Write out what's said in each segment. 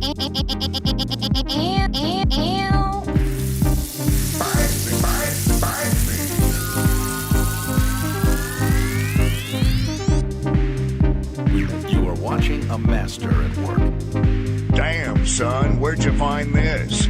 You are watching a master at work. Damn, son, where'd you find this?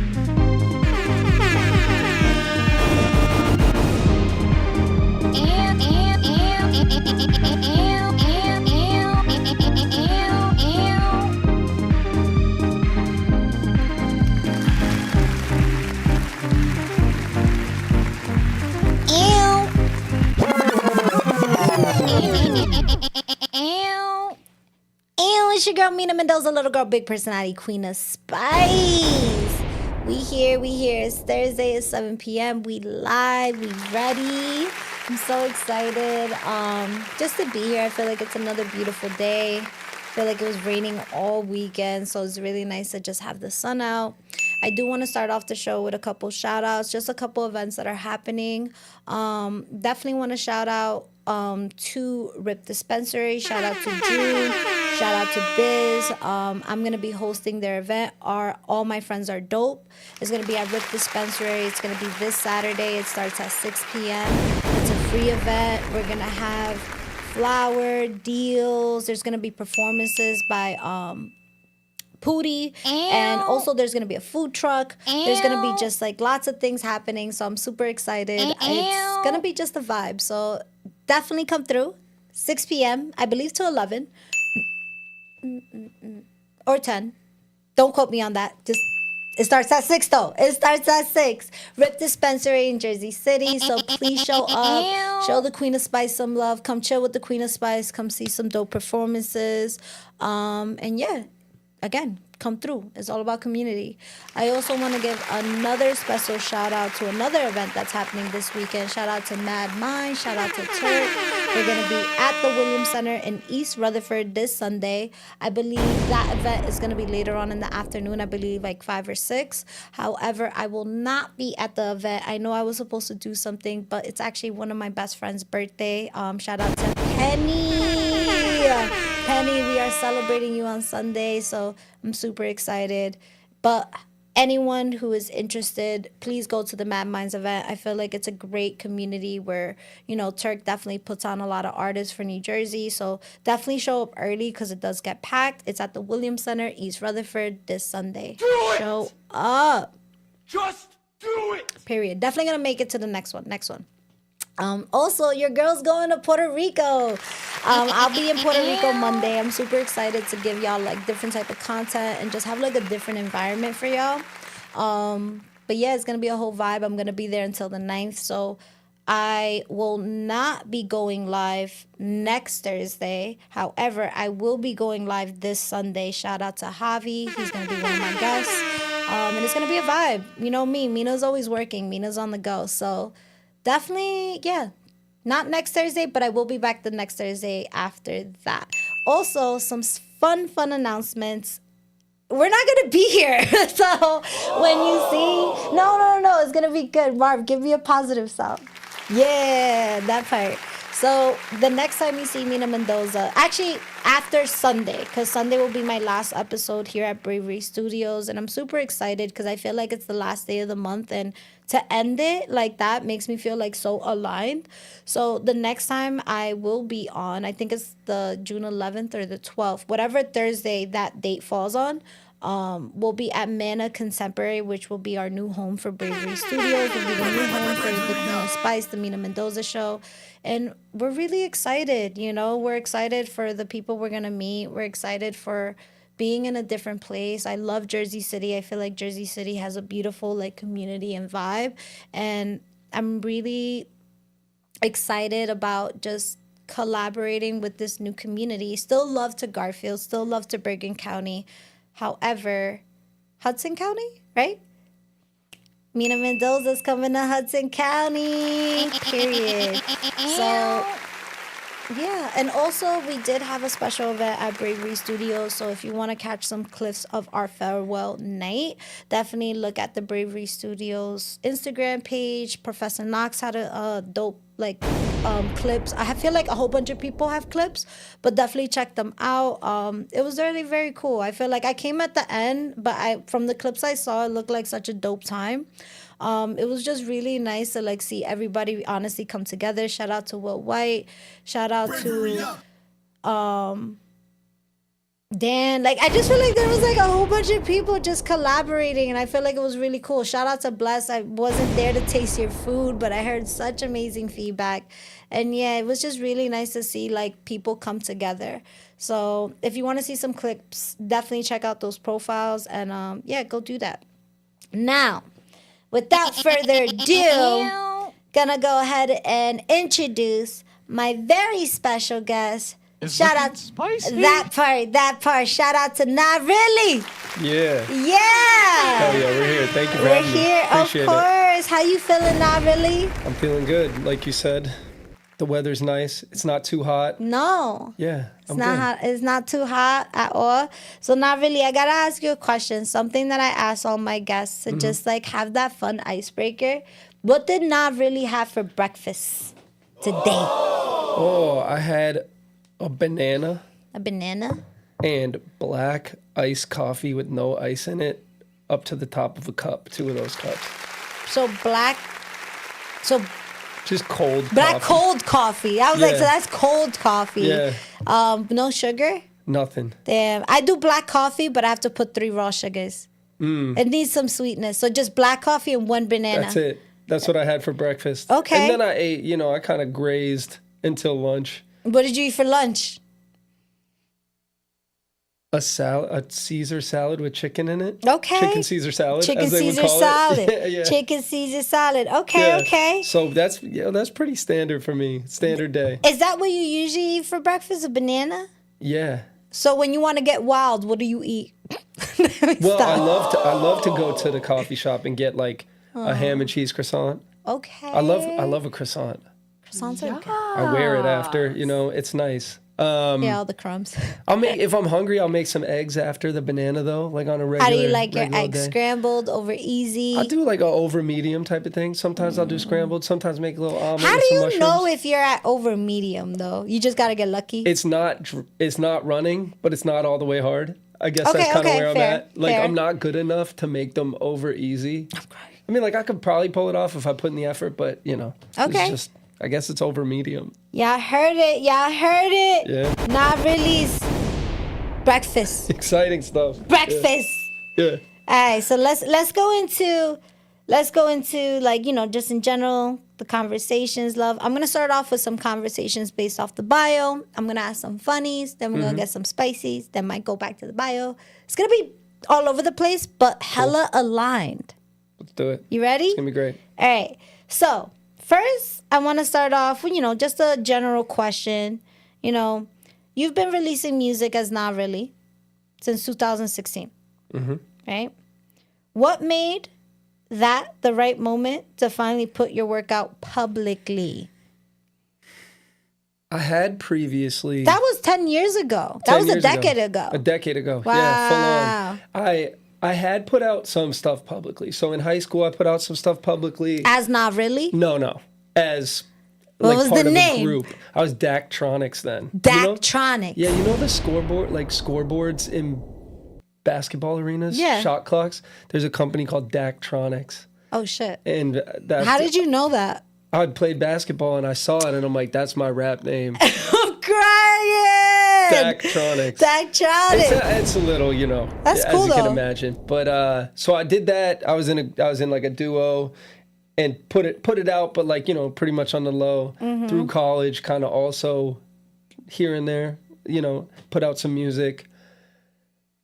It's your girl Mina Mendoza, little girl, big personality, queen of spice. We here. It's Thursday at 7 p.m. We live, we ready. I'm so excited just to be here. I feel like it's another beautiful day. I feel like it was raining all weekend, so it's really nice to just have the sun out. I do want to start off the show with a couple shout outs, just a couple events that are happening. Definitely want to shout out to Rip Dispensary, shout out to June, shout out to Biz. I'm going to be hosting their event. All My Friends Are Dope. It's going to be at Rip Dispensary. It's going to be this Saturday. It starts at 6 p.m. It's a free event. We're going to have flower deals. There's going to be performances by Pootie, and also there's gonna be a food truck. There's gonna be just like lots of things happening, so I'm super excited. It's gonna be just a vibe, so definitely come through. 6 p.m. I believe to 11 or 10. Don't quote me on that. Just it starts at 6 though. It starts at 6. Rip Dispensary in Jersey City. So please show up. Show the Queen of Spice some love. Come chill with the Queen of Spice. Come see some dope performances. And yeah. Again, come through. It's all about community. I also want to give another special shout out to another event that's happening this weekend. Shout out to Mad Mind. Shout out to Turk. We're going to be at the Williams Center in East Rutherford this Sunday. I believe that event is going to be later on in the afternoon. I believe like 5 or 6. However, I will not be at the event. I know I was supposed to do something, but it's actually one of my best friend's birthday. Shout out to Penny. Penny, we are celebrating you on Sunday, so I'm super excited. But anyone who is interested, please go to the Mad Minds event. I feel like it's a great community where, Turk definitely puts on a lot of artists for New Jersey. So definitely show up early because it does get packed. It's at the Williams Center, East Rutherford, this Sunday. Show up. Just do it! Period. Definitely going to make it to the next one. Also, your girl's going to Puerto Rico. I'll be in Puerto Rico Monday. I'm super excited to give y'all like different type of content and just have like a different environment for y'all. But yeah, it's going to be a whole vibe. I'm going to be there until the 9th. So I will not be going live next Thursday. However, I will be going live this Sunday. Shout out to Javi. He's going to be one of my guests. And it's going to be a vibe. You know me. Mina's always working. Mina's on the go. So definitely, yeah. Not next Thursday, but I will be back the next Thursday after that. Also, some fun announcements. We're not going to be here. So when you see... No. It's going to be good. Marv, give me a positive sound. Yeah, that part. So the next time you see Mina Mendoza, actually after Sunday, because Sunday will be my last episode here at Bravery Studios, and I'm super excited because I feel like it's the last day of the month, and to end it like that makes me feel like so aligned. So the next time I will be on, I think it's the June 11th or the 12th, whatever Thursday that date falls on. We'll be at Mana Contemporary, which will be our new home for Bravery Studios. Will be the new home for the Queen of Spice, the Mina Mendoza show. And we're really excited, We're excited for the people we're going to meet. We're excited for being in a different place. I love Jersey City. I feel like Jersey City has a beautiful, community and vibe. And I'm really excited about just collaborating with this new community. Still love to Garfield. Still love to Bergen County. However, Hudson County, right? Mina Mendoza's coming to Hudson County, period. So, yeah. And also, we did have a special event at Bravery Studios. So if you want to catch some clips of our farewell night, definitely look at the Bravery Studios Instagram page. Professor Knox had a dope, clips. I feel like a whole bunch of people have clips, but definitely check them out. It was really very cool. I feel like I came at the end, but from the clips I saw, it looked like such a dope time. It was just really nice to like see everybody honestly come together. Shout out to Will White. Shout out to Dan. Like, I just feel like there was like a whole bunch of people just collaborating, and I feel like it was really cool. Shout out to Bless. I wasn't there to taste your food, but I heard such amazing feedback. And yeah, it was just really nice to see like people come together. So if you want to see some clips, definitely check out those profiles, and yeah, go do that. Now, without further ado, gonna go ahead and introduce my very special guest. Shout out spicy. that part. Shout out to NAHreally. Yeah. Yeah. Hell yeah, we're here. Thank you for We're having me. here, of Appreciate it. course. How you feeling, NAHreally? I'm feeling good. Like you said, the weather's nice. It's not too hot. No. Yeah, It's not hot. It's not too hot at all. So NAHreally, I gotta ask you a question. Something that I ask all my guests to just like have that fun icebreaker. What did NAHreally have for breakfast today? Oh, I had a banana A banana? and black iced coffee with no ice in it up to the top of a cup. 2 of those cups. So Just cold black coffee. cold coffee. I was like, Yeah. so that's cold coffee. Yeah. No sugar? Nothing. Damn. I do black coffee, but I have to put 3 raw sugars. It needs some sweetness. So just black coffee and 1 banana. That's it. That's what I had for breakfast. Okay. And then I ate, I kind of grazed until lunch. What did you eat for lunch? A Caesar salad with chicken in it. Okay. Chicken Caesar salad. Chicken as they would Caesar call salad. It. Yeah. Chicken Caesar salad. Okay, Yeah. okay. So that's pretty standard for me. Standard day. Is that what you usually eat for breakfast? A banana? Yeah. So when you want to get wild, what do you eat? Well, Stop. I love to go to the coffee shop and get like a ham and cheese croissant. Okay. I love a croissant. Croissants are good. I wear it after, it's nice. Yeah, all the crumbs. If I'm hungry, I'll make some eggs after the banana though, like on a regular. How do you like your regular eggs? day. Scrambled, over easy? I do like a over medium type of thing. Sometimes I'll do scrambled. Sometimes make a little omelet. How with do some you mushrooms. know if you're at over medium though? You just gotta get lucky. It's not running, but it's not all the way hard. I guess Okay, that's kind of okay, where fair, I'm at. Like fair. I'm not good enough to make them over easy. I mean, like I could probably pull it off if I put in the effort, but Okay. it's just I guess it's over medium. Y'all heard it. Y'all heard it. Yeah. NAHreally's breakfast. Exciting stuff. Breakfast. Yeah. All right, so let's go into like, just in general, the conversations, love. I'm gonna start off with some conversations based off the bio. I'm gonna ask some funnies, then we're gonna get some spicies, then might go back to the bio. It's gonna be all over the place, but hella aligned. Let's do it. You ready? It's gonna be great. All right. So first, I want to start off with, just a general question. You've been releasing music as NAHreally since 2016, right? What made that the right moment to finally put your work out publicly? I had previously. That was 10 years ago. That 10 was a years decade ago. A decade ago. Wow. Yeah, full on. I had put out some stuff publicly. So in high school, I put out some stuff publicly. As NAHreally? No. As What was part the of name? a group. I was Daktronics then. Daktronics. Yeah, you know the scoreboards in basketball arenas? Yeah. Shot clocks? There's a company called Daktronics. Oh, shit. And that's How did you know that? I played basketball and I saw it and I'm like, that's my rap name. I'm crying. Daktronics. Daktronics. It's a little, That's as cool, you can though. imagine. But so I did that. I was in like a duo and put it out, but like, pretty much on the low through college, kind of also here and there, put out some music.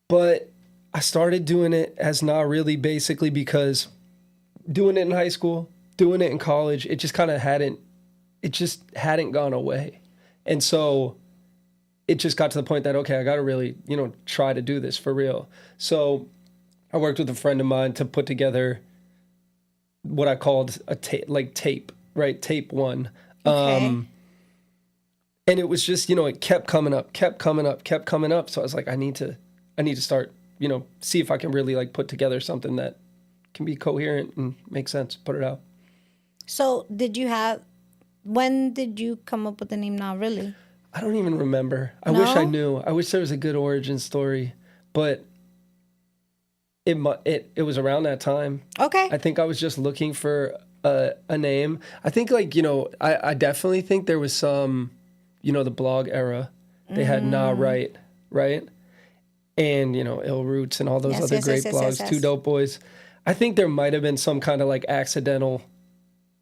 But I started doing it as NAHreally basically because doing it in high school, doing it in college, it just hadn't gone away. And so it just got to the point that, okay, I got to really, try to do this for real. So I worked with a friend of mine to put together what I called a tape, right? Tape one. Okay. And it was just, it kept coming up. So I was like, I need to start, see if I can really like put together something that can be coherent and make sense, put it out. So did you have When did you come up with the name NAHreally? I don't even remember. I wish I No? knew. I wish there was a good origin story, but it was around that time. Okay. I think I was just looking for a name. I think like, I definitely think there was some, the blog era. They had NAHreally, right? And, Ill Roots and all those other great blogs, Two Dope Boys. I think there might have been some kind of like accidental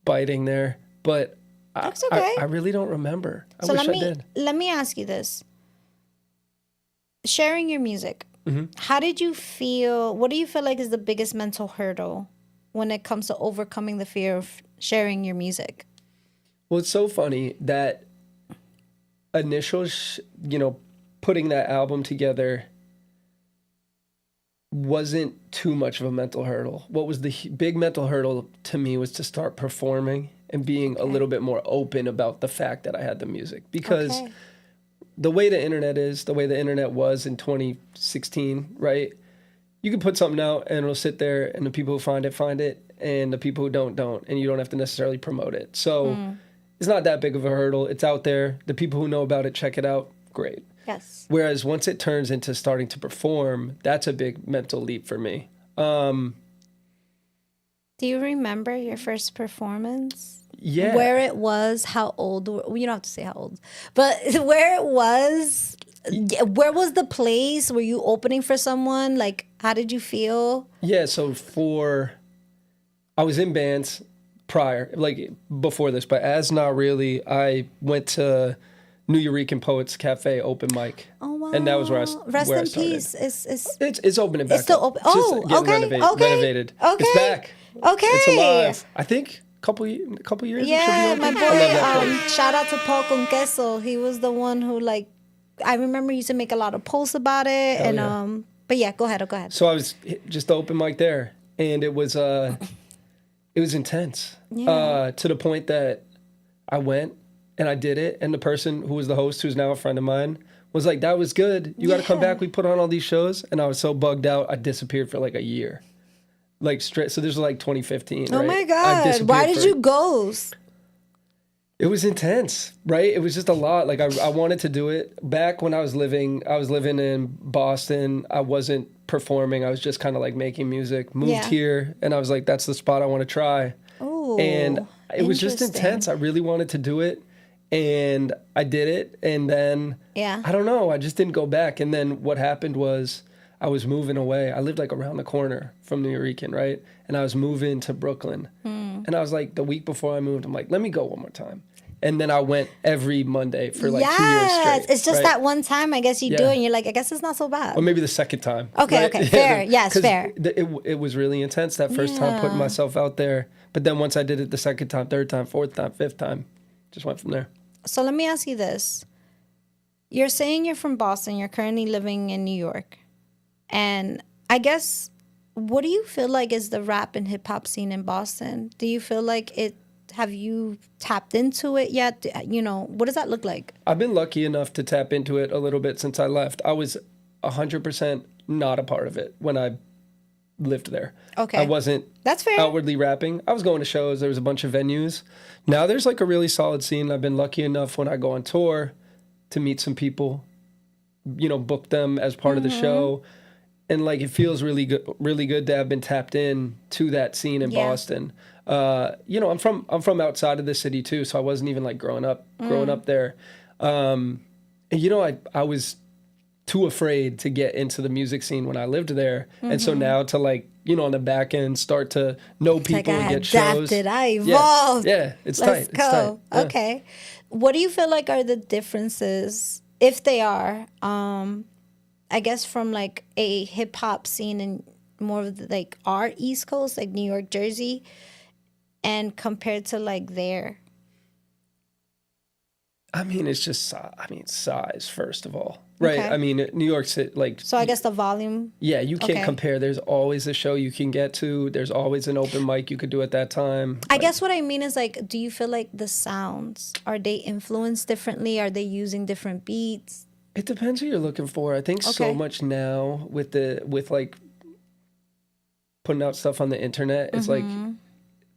biting there, but That's okay. I really don't remember. I So wish I did. let me ask you this. Sharing your music, Mm-hmm. how did you feel? What do you feel like is the biggest mental hurdle when it comes to overcoming the fear of sharing your music? Well, it's so funny that initial, putting that album together wasn't too much of a mental hurdle. What was the big mental hurdle to me was to start performing and being a little bit more open about the fact that I had the music. Because the way the internet was in 2016, right? You can put something out and it'll sit there and the people who find it, and the people who don't, and you don't have to necessarily promote it. So it's not that big of a hurdle. It's out there. The people who know about it, check it out. Great. Yes. Whereas once it turns into starting to perform, that's a big mental leap for me. Do you remember your first performance? Yeah. Where it was, how old? Well, you don't have to say how old, but where it was, where was the place? Were you opening for someone? Like, how did you feel? Yeah, so I was in bands prior, like before this, but as NAHreally, I went to New Eurekan Poets Cafe open mic. Oh wow! And that was where I Rest where I in started. peace. It's opening back. It's still up. open. It's just Oh, getting okay. renovated. Okay. It's back. Okay. It's alive. I think a couple years. It Yeah, should be my open. I love that boy. place. Shout out to Paul Con Queso. He was the one who I remember he used to make a lot of posts about it, Hell and yeah. But yeah, go ahead. So I was just the open mic there, and it was intense. Yeah. To the point that I went and I did it, and the person who was the host, who's now a friend of mine, was like, "That was good. You got to come back. We put on all these shows," and I was so bugged out, I disappeared for like a year, like straight. So this was like 2015. Oh right? my I God! disappeared Why did for- you ghost? It was intense, right? It was just a lot. Like I wanted to do it back when I was living in Boston. I wasn't performing. I was just kind of like making music. Moved here, and I was like, "That's the spot I want to try." Oh, And it was just interesting. intense. I really wanted to do it, and I did it. And then I don't know. I just didn't go back. And then what happened was I was moving away. I lived like around the corner from New Eurekan, right? And I was moving to Brooklyn. And I was like, the week before I moved, I'm like, let me go one more time. And then I went every Monday for like 2 years straight. It's just right? that one time I guess you do Yeah. it and you're like, I guess it's not so bad. Or maybe the second time. Okay, right? okay, fair. Yes, 'cause fair. It was really intense that first time putting myself out there. But then once I did it the second time, third time, fourth time, fifth time, just went from there. So let me ask you this. You're saying you're from Boston, you're currently living in New York. And I guess, what do you feel like is the rap and hip hop scene in Boston? Do you feel like have you tapped into it yet? What does that look like? I've been lucky enough to tap into it a little bit since I left. I was 100% not a part of it when I lived there. Okay. I wasn't That's fair. outwardly rapping. I was going to shows. There was a bunch of venues. Now there's like a really solid scene. I've been lucky enough when I go on tour to meet some people, book them as part of the show. And like, it feels really good to have been tapped in to that scene in Boston. I'm from outside of the city too, so I wasn't even like growing up there. And I was too afraid to get into the music scene when I lived there. And so now to like, on the back end start to know people and get shows. I evolved. Yeah, it's Let's tight. go. It's tight. Yeah. Okay. What do you feel like are the differences, if they are, I guess from like a hip hop scene in more of like our East Coast, like New York, Jersey, and compared to like there? I mean, it's just, size, first of all. Right. Okay. I mean, New York City, like. So I guess the volume. Yeah, you can't Okay. compare. There's always a show you can get to. There's always an open mic you could do at that time. I guess what I mean is like, do you feel like the sounds, are they influenced differently? Are they using different beats? It depends who you're looking for. I think so Okay. much now with like putting out stuff on the internet, it's like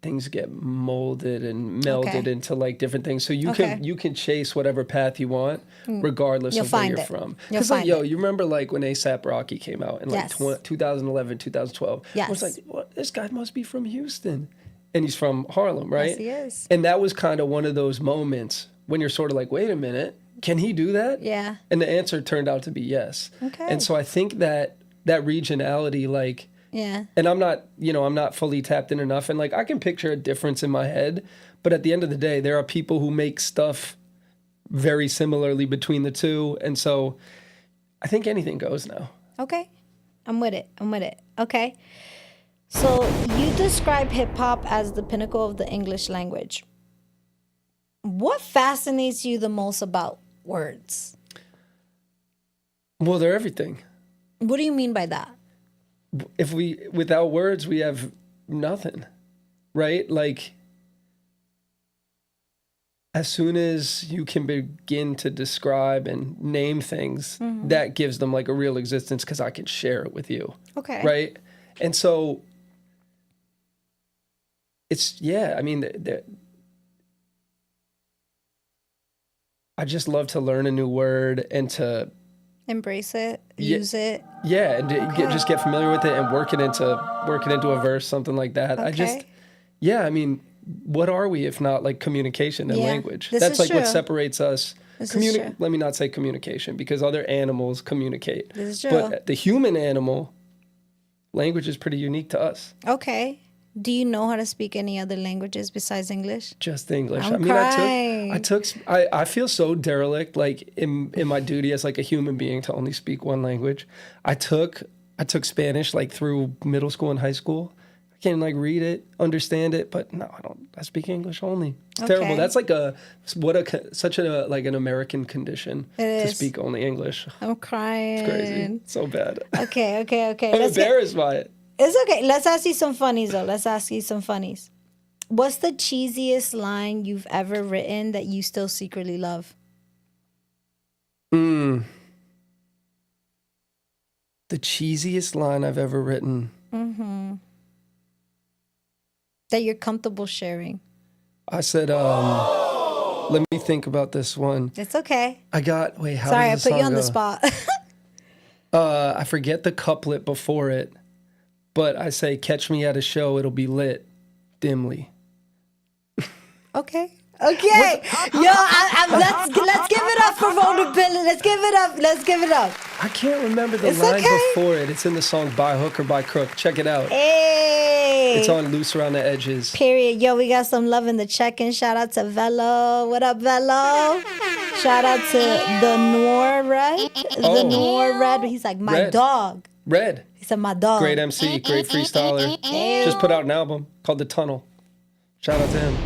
things get molded and melded Okay. into like different things. So you Okay. can chase whatever path you want, regardless You'll of where find you're it. from. You'll Because like, find yo, it. you remember like when ASAP Rocky came out in like Yes. 2011, 2012. I was Yes. like, what? This guy must be from Houston, and he's from Harlem, right? Yes, he is. And that was kind of one of those moments when you're sort of like, wait a minute, can he do that? Yeah. And the answer turned out to be yes. Okay. And so I think that regionality, like. Yeah. And I'm not fully tapped in enough. And like, I can picture a difference in my head. But at the end of the day, there are people who make stuff very similarly between the two. And so I think anything goes now. Okay. I'm with it. Okay. So you describe hip hop as the pinnacle of the English language. What fascinates you the most about words? Well, they're everything. What do you mean by that? Without words, we have nothing, right? Like, as soon as you can begin to describe and name things, that gives them like a real existence because I can share it with you. Okay. Right? And so it's, yeah, I mean, I just love to learn a new word and to, Embrace it, Yeah. use it. yeah, and to just get familiar with it and work it into a verse, something like that. Okay. I mean, what are we if not like communication and Yeah, language? this That's is like what true. separates us. This is true. Let me not say communication because other animals communicate. This is true. But the human animal, language is pretty unique to us. Okay. Do you know how to speak any other languages besides English? Just English. I'm I mean, crying. I feel so derelict, like in my duty as like a human being to only speak one language. I took Spanish like through middle school and high school. I can like read it, understand it, but no, I don't. I speak English only. It's terrible. Okay. That's like such a like an American condition It to is. speak only English. I'm crying. It's crazy. It's so bad. Okay. I'm embarrassed by it. It's okay. Let's ask you some funnies though. What's the cheesiest line you've ever written that you still secretly love? The cheesiest line I've ever written. That you're comfortable sharing. I said, let me think about this one. It's okay. How Sorry, I does the put you song on the go? spot. I forget the couplet before it, but I say, catch me at a show, it'll be lit, dimly. Okay. Yo, let's give it up for vulnerability. Let's give it up. I can't remember the It's line okay. before it. It's in the song By Hook or By Crook. Check it out. Hey. It's on Loose Around the Edges. Period. Yo, we got some love in the check-in. Shout out to Velo. What up, Velo? Shout out to the Noir Red. The Noir Red. He's like, my Red. dog. Red. He said, my dog. Great MC, great freestyler. Just put out an album called The Tunnel. Shout out to him.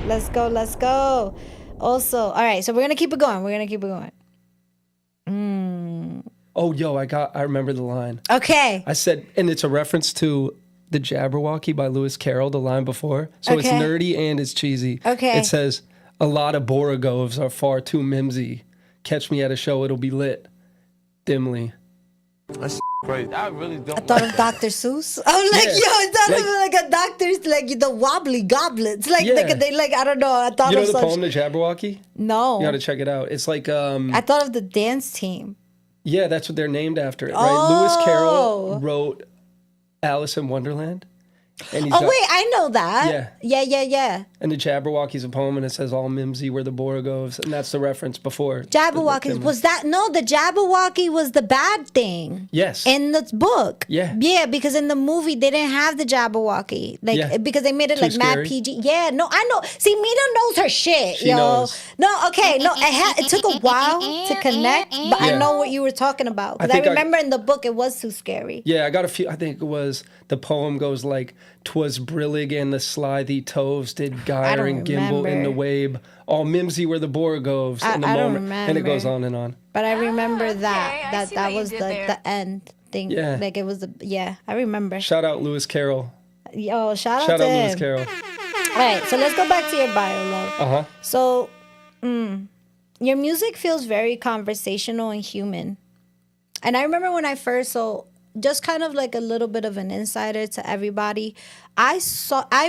Let's go. Also, all right, so we're going to keep it going. Oh, yo, I remember the line. Okay. I said, and it's a reference to The Jabberwocky by Lewis Carroll, the line before. So it's Okay. nerdy and it's cheesy. Okay. It says, a lot of Borogoves are far too mimsy. Catch me at a show, it'll be lit, dimly. That's crazy. I really don't. I thought of Dr. Seuss. I'm like, Yeah. yo, it sounded Like- like a doctor's, like the wobbly goblets. Like, Yeah. I don't know. I thought You know of the such. poem, The Jabberwocky? No. You gotta check it out. It's like, I thought of the dance team. yeah, that's what they're named after, right? Lewis Oh. Carroll wrote Alice in Wonderland. And he's Oh, got- wait, I know that. Yeah. And the Jabberwocky's a poem, and it says all mimsy were the Borogoves, and that's the reference before. Jabberwockies. The Jabberwocky was the bad thing. Yes. In the book. Yeah. Yeah, because in the movie they didn't have the Jabberwocky. Like Yeah. because they made it Too like mad scary. PG. Yeah, no, I know. See, Mina knows her shit, She yo. knows. No, okay, no, it took a while to connect, but I Yeah. know what you were talking about. I Because I think I- remember in the book it was too scary. Yeah, I got a few. I think it was the poem goes like, "'Twas brillig and the slithy toves did gyre and gimble in the remember. wabe. All mimsy were the Borogoves in the I don't moment." And it goes remember. on and on. But I remember I that see that what you was did the there. end thing. Yeah. Like it was I remember. Shout out Lewis Carroll. Yo, shout Shout out out to Lewis him. Carroll. All right, so let's go back to your bio, love. Uh-huh. So, your music feels very conversational and human. And I remember when I first, just kind of like a little bit of an insider to everybody. I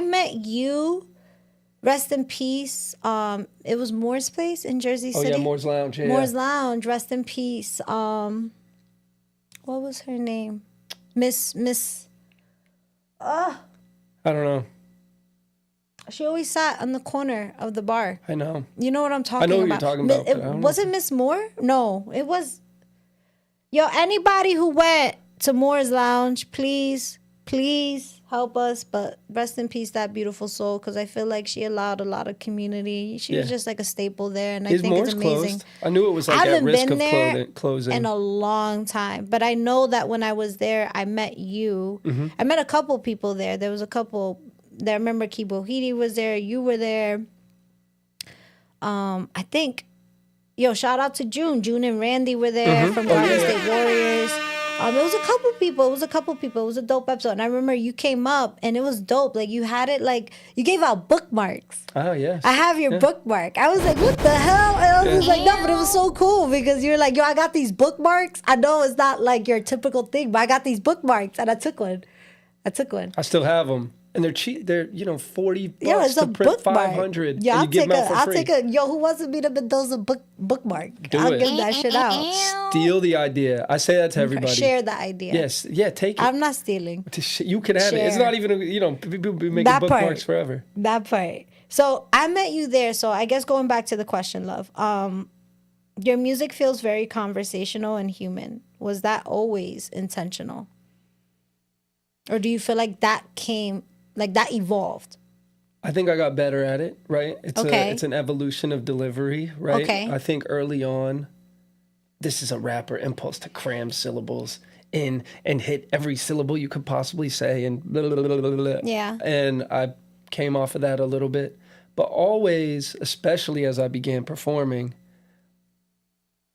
met you. Rest in peace. It was Moore's Place in Jersey City. Oh yeah, Moore's Lounge. Yeah, Moore's Lounge. Rest in peace. What was her name? Miss. I don't know. She always sat on the corner of the bar. I know. You know what I'm talking about? I know what you're talking about. but I don't Was know. it Miss Moore? No, it was. Yo, anybody who went to Moore's Lounge, please help us. But rest in peace, that beautiful soul, because I feel like she allowed a lot of community. She was just like a staple there, and I think Moore's it's amazing. Closed? I knew it was like I at haven't risk been of there closing. in a long time, but I know that when I was there, I met you. Mm-hmm. I met a couple people there. There was a couple. I remember Kibo Hidi was there. You were there. I think, shout out to June. June and Randy were there from Garden State Warriors. It was a couple people. It was a dope episode. And I remember you came up and it was dope. Like you had it like you gave out bookmarks. Oh yes. I have your bookmark. I was like, what the hell? And I was like, no, but it was so cool because you're like, I got these bookmarks. I know it's not like your typical thing, but I got these bookmarks and I took one. I still have them. And they're cheap. They're, $40 It's to a print bookmark. 500. Yeah, and you give them out for I'll free. take a, who wants to meet a Mendoza bookmark? Do I'll it. give that shit out. Steal the idea. I say that to everybody. Share the idea. Yes. Yeah, take it. I'm not stealing. You can have it. It's Share. not even, people be making That bookmarks part. forever. That part. So I met you there. So I guess going back to the question, love. Your music feels very conversational and human. Was that always intentional? Or do you feel like that evolved? I think I got better at it, right? Okay. It's an evolution of delivery, right? Okay. I think early on, this is a rapper impulse to cram syllables in and hit every syllable you could possibly say and blah, blah, blah, blah, blah. Yeah. And I came off of that a little bit. But always, especially as I began performing,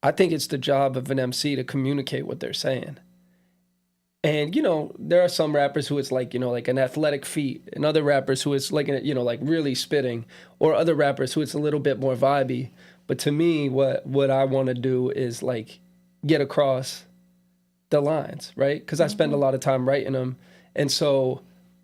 I think it's the job of an MC to communicate what they're saying. And, there are some rappers who it's like, like an athletic feat, and other rappers who it's like, like really spitting, or other rappers who it's a little bit more vibey. But to me, what I want to do is like get across the lines, right? Because I spend a lot of time writing them. And so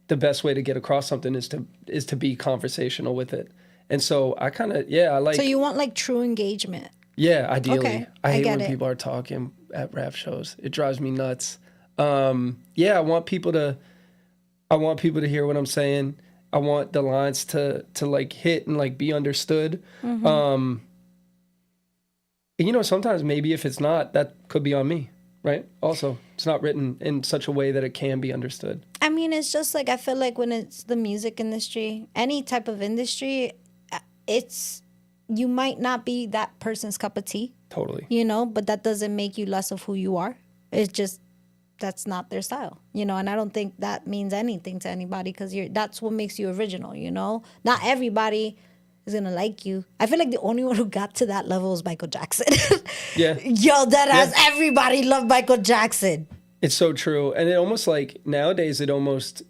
the best way to get across something is to be conversational with it. And so I kind of, I like. So you want like true engagement? Yeah, ideally. Okay, I hate get when it. people are talking at rap shows. It drives me nuts. I want people to hear what I'm saying. I want the lines to like hit and like be understood. And, sometimes maybe if it's not, that could be on me, right? Also, it's not written in such a way that it can be understood. I mean, it's just like, I feel like when it's the music industry, any type of industry, you might not be that person's cup of tea, Totally. but that doesn't make you less of who you are. It's just, that's not their style, and I don't think that means anything to anybody because that's what makes you original, Not everybody is gonna like you. I feel like the only one who got to that level was Michael Jackson. Yeah. Yo, everybody loved Michael Jackson. It's so true. And it almost like nowadays it almost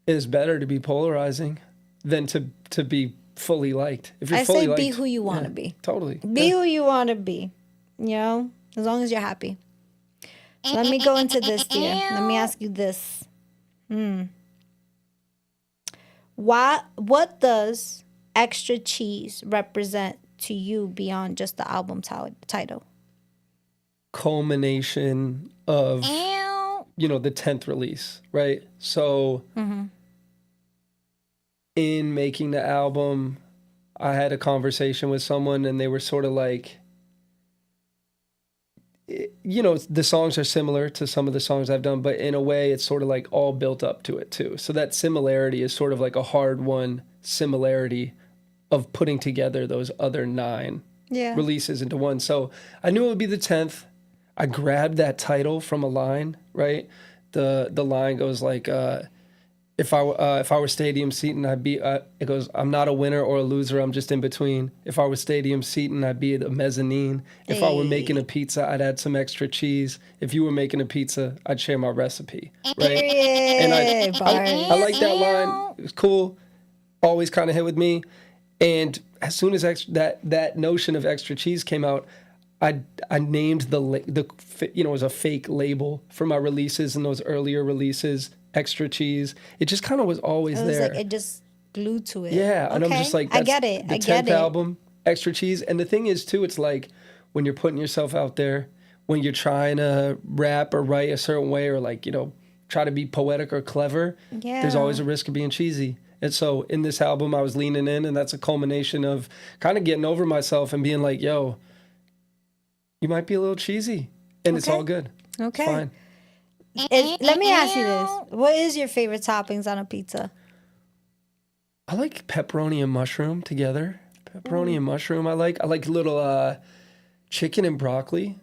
is better to be polarizing than to be fully liked. If you're I fully say liked, be who you want to be. Totally. Be who you want to be, as long as you're happy. So let me go into this, dear. Let me ask you this. What does extra cheese represent to you beyond just the album title? Culmination of the 10th release, right? So in making the album, I had a conversation with someone and they were sort of like, the songs are similar to some of the songs I've done, but in a way it's sort of like all built up to it too. So that similarity is sort of like a hard-won similarity of putting together those other 9 releases into one. So I knew it would be the 10th. I grabbed that title from a line, right? The line goes like, if I were stadium seating, I'd be. It goes, I'm not a winner or a loser. I'm just in between. If I were stadium seating, I'd be the mezzanine. If I were making a pizza, I'd add some extra cheese. If you were making a pizza, I'd share my recipe. Right? And I like that line. It was cool. Always kind of hit with me. And as soon as that notion of extra cheese came out, I named it was a fake label for my releases and those earlier releases, Extra Cheese. It just kind of was always It was there. like it just glued to it. Yeah, and I'm just like, I get it. The 10th album, Extra Cheese. And the thing is, too, it's like when you're putting yourself out there, when you're trying to rap or write a certain way or like, try to be poetic or clever, there's always a risk of being cheesy. And so in this album, I was leaning in, and that's a culmination of kind of getting over myself and being like, yo, you might be a little cheesy, and it's all good. Okay. It's fine. Let me ask you this. What is your favorite toppings on a pizza? I like pepperoni and mushroom together. Pepperoni and mushroom I like. I like little chicken and broccoli.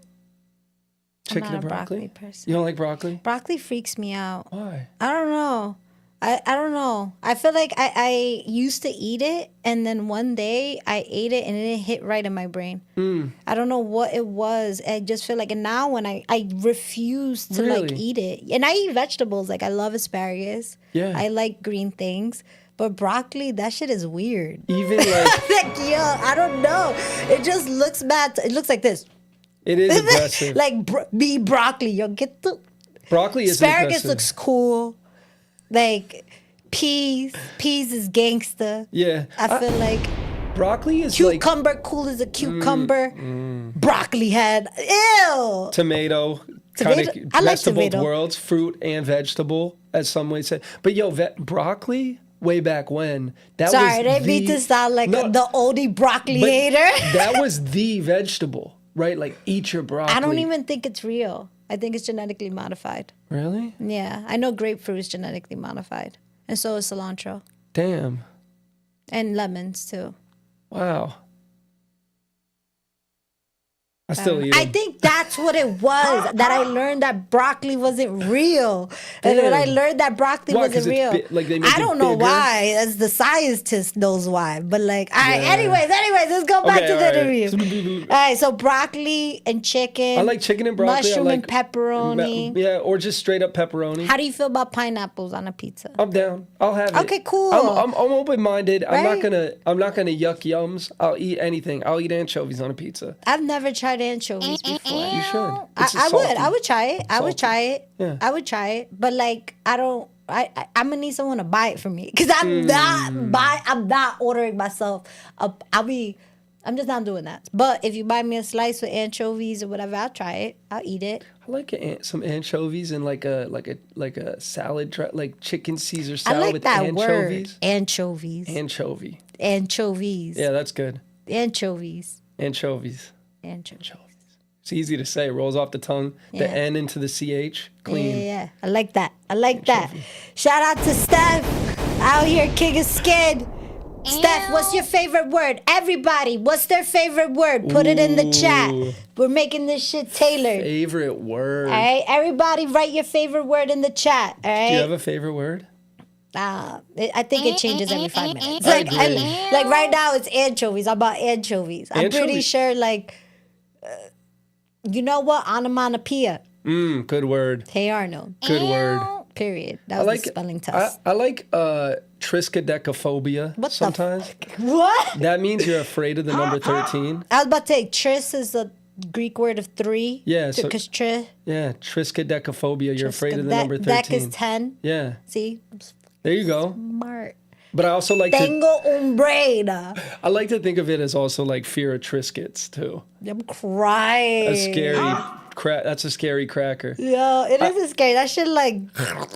I'm not a broccoli person. You don't like broccoli? Broccoli freaks me out. Why? I don't know. I don't know. I feel like I used to eat it, and then one day I ate it and it didn't hit right in my brain. I don't know what it was. I just feel like, and now when I refuse to like eat it, and I eat vegetables, like I love asparagus. Yeah. I like green things. But broccoli, that shit is weird. Even like... Like, yo, I don't know. It just looks bad. It looks like this. It is aggressive. Like, be broccoli. Yo, get the... Broccoli is asparagus aggressive. looks cool. Like, peas is gangster. Yeah. I feel like broccoli is cucumber, cool as a cucumber. Broccoli head. Ew. Tomato. Tomato? Kind of I like best of both tomato. worlds, fruit and vegetable, as some way say. But yo, broccoli, way back when, that Sorry, was they beat this sound like the oldie broccoli hater. That was the vegetable, right? Like, eat your broccoli. I don't even think it's real. I think it's genetically modified. Really? Yeah, I know grapefruit is genetically modified, and so is cilantro, Damn. and lemons too. Wow. I still eat I them. think that's what it was, that I learned that broccoli wasn't real. And when I Damn. learn that broccoli Why? 'Cause wasn't real, it's like they make I it don't know bigger? why. As the scientist knows why. But like, all right, Yeah. anyways, let's go back Okay, to the all right. interview. All right, so broccoli and chicken. I like chicken and broccoli. Mushroom I and like pepperoni. Yeah, or just straight up pepperoni. How do you feel about pineapples on a pizza? I'm down. I'll have it. Okay, cool. I'm open minded. I'm Right? not gonna yuck yums. I'll eat anything. I'll eat anchovies on a pizza. I've never tried anchovies before. You should. I would try it. I would Salty. try it. Yeah. I would try it. But like, I'm gonna need someone to buy it for me, because I'm not ordering myself. I'm just not doing that. But if you buy me a slice with anchovies or whatever, I'll try it. I'll eat it. I like some anchovies and like a salad, like chicken Caesar I salad like with that anchovies. word. Anchovies. Anchovy. Anchovies. Yeah, that's good. Anchovies. Anchovies. Anchovies. It's easy to say. It rolls off the tongue. The Yeah. N into the CH. Clean. Yeah. I like that. That. Shout out to Steph out here, king of skin. Steph, what's your favorite word? Everybody, what's their favorite word? Put it in the chat. Ooh. We're making this shit tailored. Favorite word. All right, everybody, write your favorite word in the chat. All right. Do you have a favorite word? I think it changes every 5 minutes. I Like, agree. like right now, it's anchovies. I'm about anchovies. I'm pretty Anchovies. sure, like, you know what? Onomatopoeia. Good word. Hey Arnold. Good word. Period. That I was like the spelling test. I like triskaidekaphobia What the sometimes. What? That means you're afraid of the number 13. I was about to say, tris is a Greek word of 3. Yeah, so- Because tri. Yeah, triskaidekaphobia. You're afraid of the number 13. Deck is 10. Yeah, See? there you go. Smart. But I also like to Tengo un brain. I like to think of it as also like fear of Triscuits too. I'm crying. A scary that's a scary cracker. Yo, it is scary. That shit like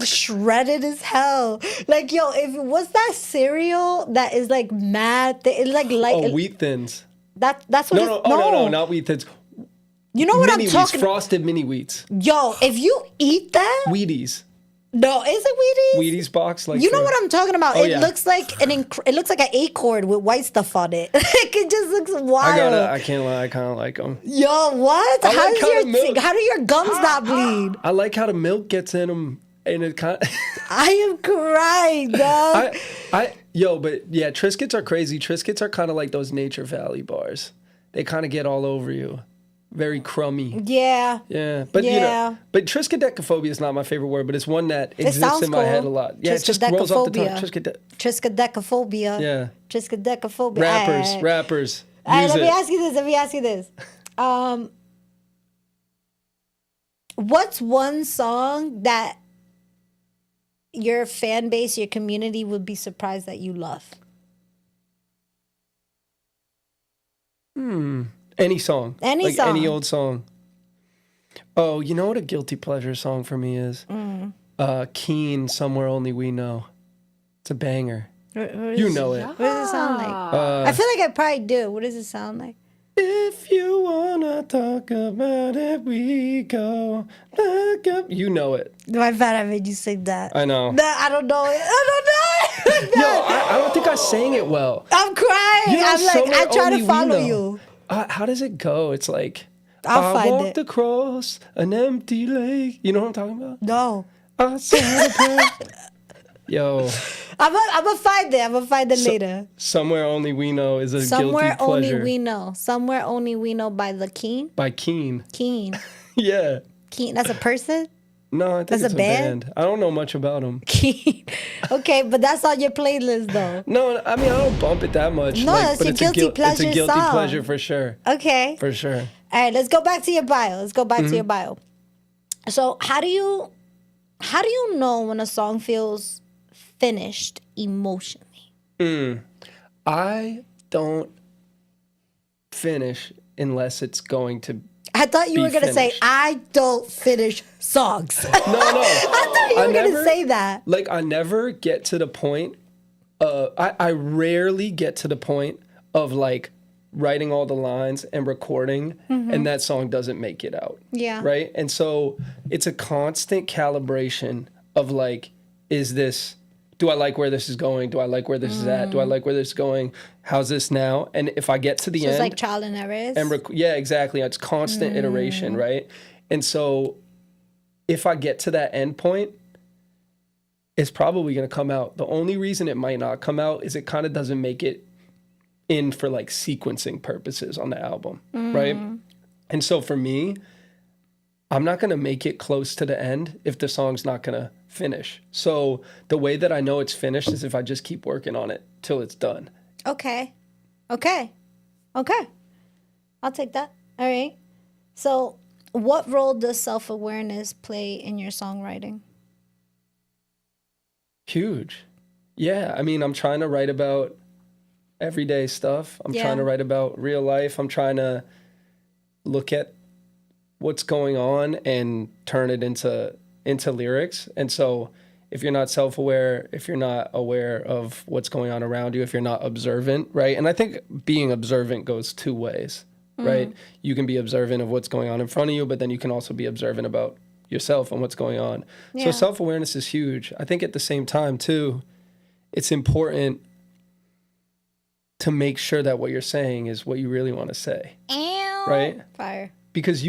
shredded as hell. Like, yo, what's that cereal that is like mad? It's like Oh, Wheat Thins. that's what. No, not Wheat Thins. You know what Mini I'm Wheats, talking? frosted mini wheats. Yo, if you eat that, Wheaties. no, is it Wheaties? Wheaties box like You know what I'm talking about? Oh, It yeah. looks like it looks like an acorn with white stuff on it. Like, it just looks wild. I can't lie, I kinda like them. Yo, what? I like how the milk- How do your gums not bleed? I like how the milk gets in them and it kind I am crying, dog. but yeah, Triscuits are crazy. Triscuits are kind of like those Nature Valley bars. They kind of get all over you. Very crummy. Yeah. Yeah, but Yeah. but triskaidekaphobia is not my favorite word, but it's one that It exists sounds in my cool. head a lot. Yeah, it just rolls off the tongue. Triskaidekaphobia. Yeah. Triskaidekaphobia. Rappers. All right, Use let it. me ask you this. What's one song that your fan base, your community would be surprised that you love? Any song. Any like song. Any old song. Oh, you know what a guilty pleasure song for me is? Keen, Somewhere Only We Know. It's a banger. You know it. What does it sound like? I feel like I probably do. What does it sound like? If you wanna talk about it, we go back up. You know it. My bad, I made you sing that. I know. No, I don't know it. I don't know it. Yo, I don't think I sang it well. I'm crying. You know, I'm like, I Somewhere try Only to We follow Know. you. How does it go? It's like, I'll I find walked it. across an empty lake. You know what I'm talking about? No. I saw the path. Yo, I'm gonna find it. I'm gonna find it later. Somewhere Only We Know is a Somewhere guilty Only pleasure. We Know. Somewhere Only We Know by the Keen. By Keen. Keen. Yeah. Keen. That's a person? No, I think That's it's a a band? band. I don't know much about them. Keen. Okay, but that's on your playlist though. No, I mean, I don't bump it that much. No, that's but your it's guilty It's pleasure a guilty song. pleasure for sure. Okay. For sure. All right, let's go back to your bio. Let's go back to your bio. So how do you know when a song feels finished emotionally? I don't finish unless it's going to. I thought you Be were gonna say finished. I don't finish songs. No. I thought you were gonna never- say that. Like, I never get to the point. I rarely get to the point of like writing all the lines and recording, and that song doesn't make it out. Yeah. Right. And so it's a constant calibration of like, is this? Do I like where this is going? Do I like where this is at? Do I like where this is going? How's this now? And if I get to the So end, it's like trial and errors. and yeah, exactly. It's constant iteration, right? And so if I get to that end point, it's probably going to come out. The only reason it might not come out is it kind of doesn't make it in for like sequencing purposes on the album, right? And so for me, I'm not going to make it close to the end if the song's not going to finish. So the way that I know it's finished is if I just keep working on it till it's done. Okay. I'll take that. All right. So what role does self-awareness play in your songwriting? Huge. Yeah. I mean, I'm trying to write about everyday stuff. I'm Yeah. trying to write about real life. I'm trying to look at what's going on and turn it into lyrics. And so if you're not self-aware, if you're not aware of what's going on around you, if you're not observant, right? And I think being observant goes two ways, right? You can be observant of what's going on in front of you, but then you can also be observant about yourself and what's going on. Yeah. So self-awareness is huge. I think at the same time too, it's important to make sure that what you're saying is what you really want to say, right? Fire. Because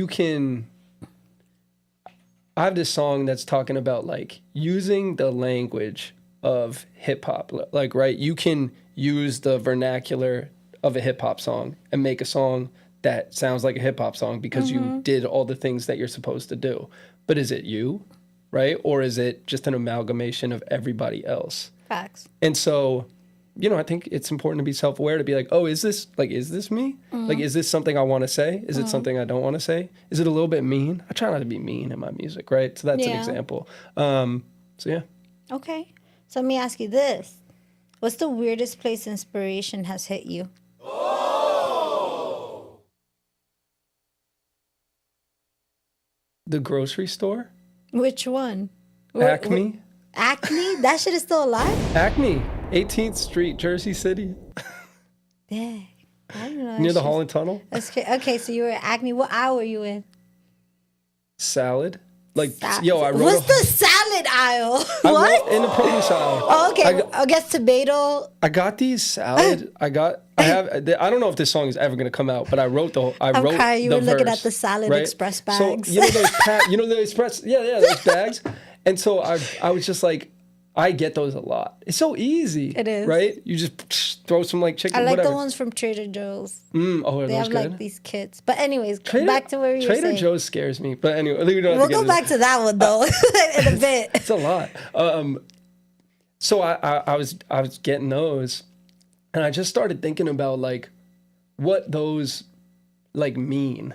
I have this song that's talking about like using the language of hip hop, like, right? You can use the vernacular of a hip hop song and make a song that sounds like a hip hop song because you did all the things that you're supposed to do. But is it you, right? Or is it just an amalgamation of everybody else? Facts. And so, you know, I think it's important to be self-aware, to be like, oh, is this me? Like, is this something I want to say? Is it something I don't want to say? Is it a little bit mean? I try not to be mean in my music, right? So that's an Yeah. example. So yeah. Okay. So let me ask you this. What's the weirdest place inspiration has hit you? The grocery store? Which one? Acme? Acme? That shit is still alive? Acme, 18th Street, Jersey City, Yeah. I don't know. near the Holland Tunnel. Okay, so you were at Acme. What aisle were you in? Salad. Like, yo, I wrote What's the salad aisle? I What? wrote in the produce aisle. Oh, okay. I guess tomato. I got these salad. I don't know if this song is ever gonna come out, but I wrote the. I'm wrote crying. You the were looking verse, at the salad right? express So bags. you know those express. Yeah, those bags. And so I was just like, I get those a lot. It's so easy. It is. Right? You just throw some like chicken. I like whatever. the ones from Trader Joe's. Oh, are They those have good? like these kits. But anyways, back to where you were Trader saying. Joe's scares me. But anyway, we don't have We'll to get go into back to that one though in a bit. It's a lot. So I was getting those, and I just started thinking about like what those like mean,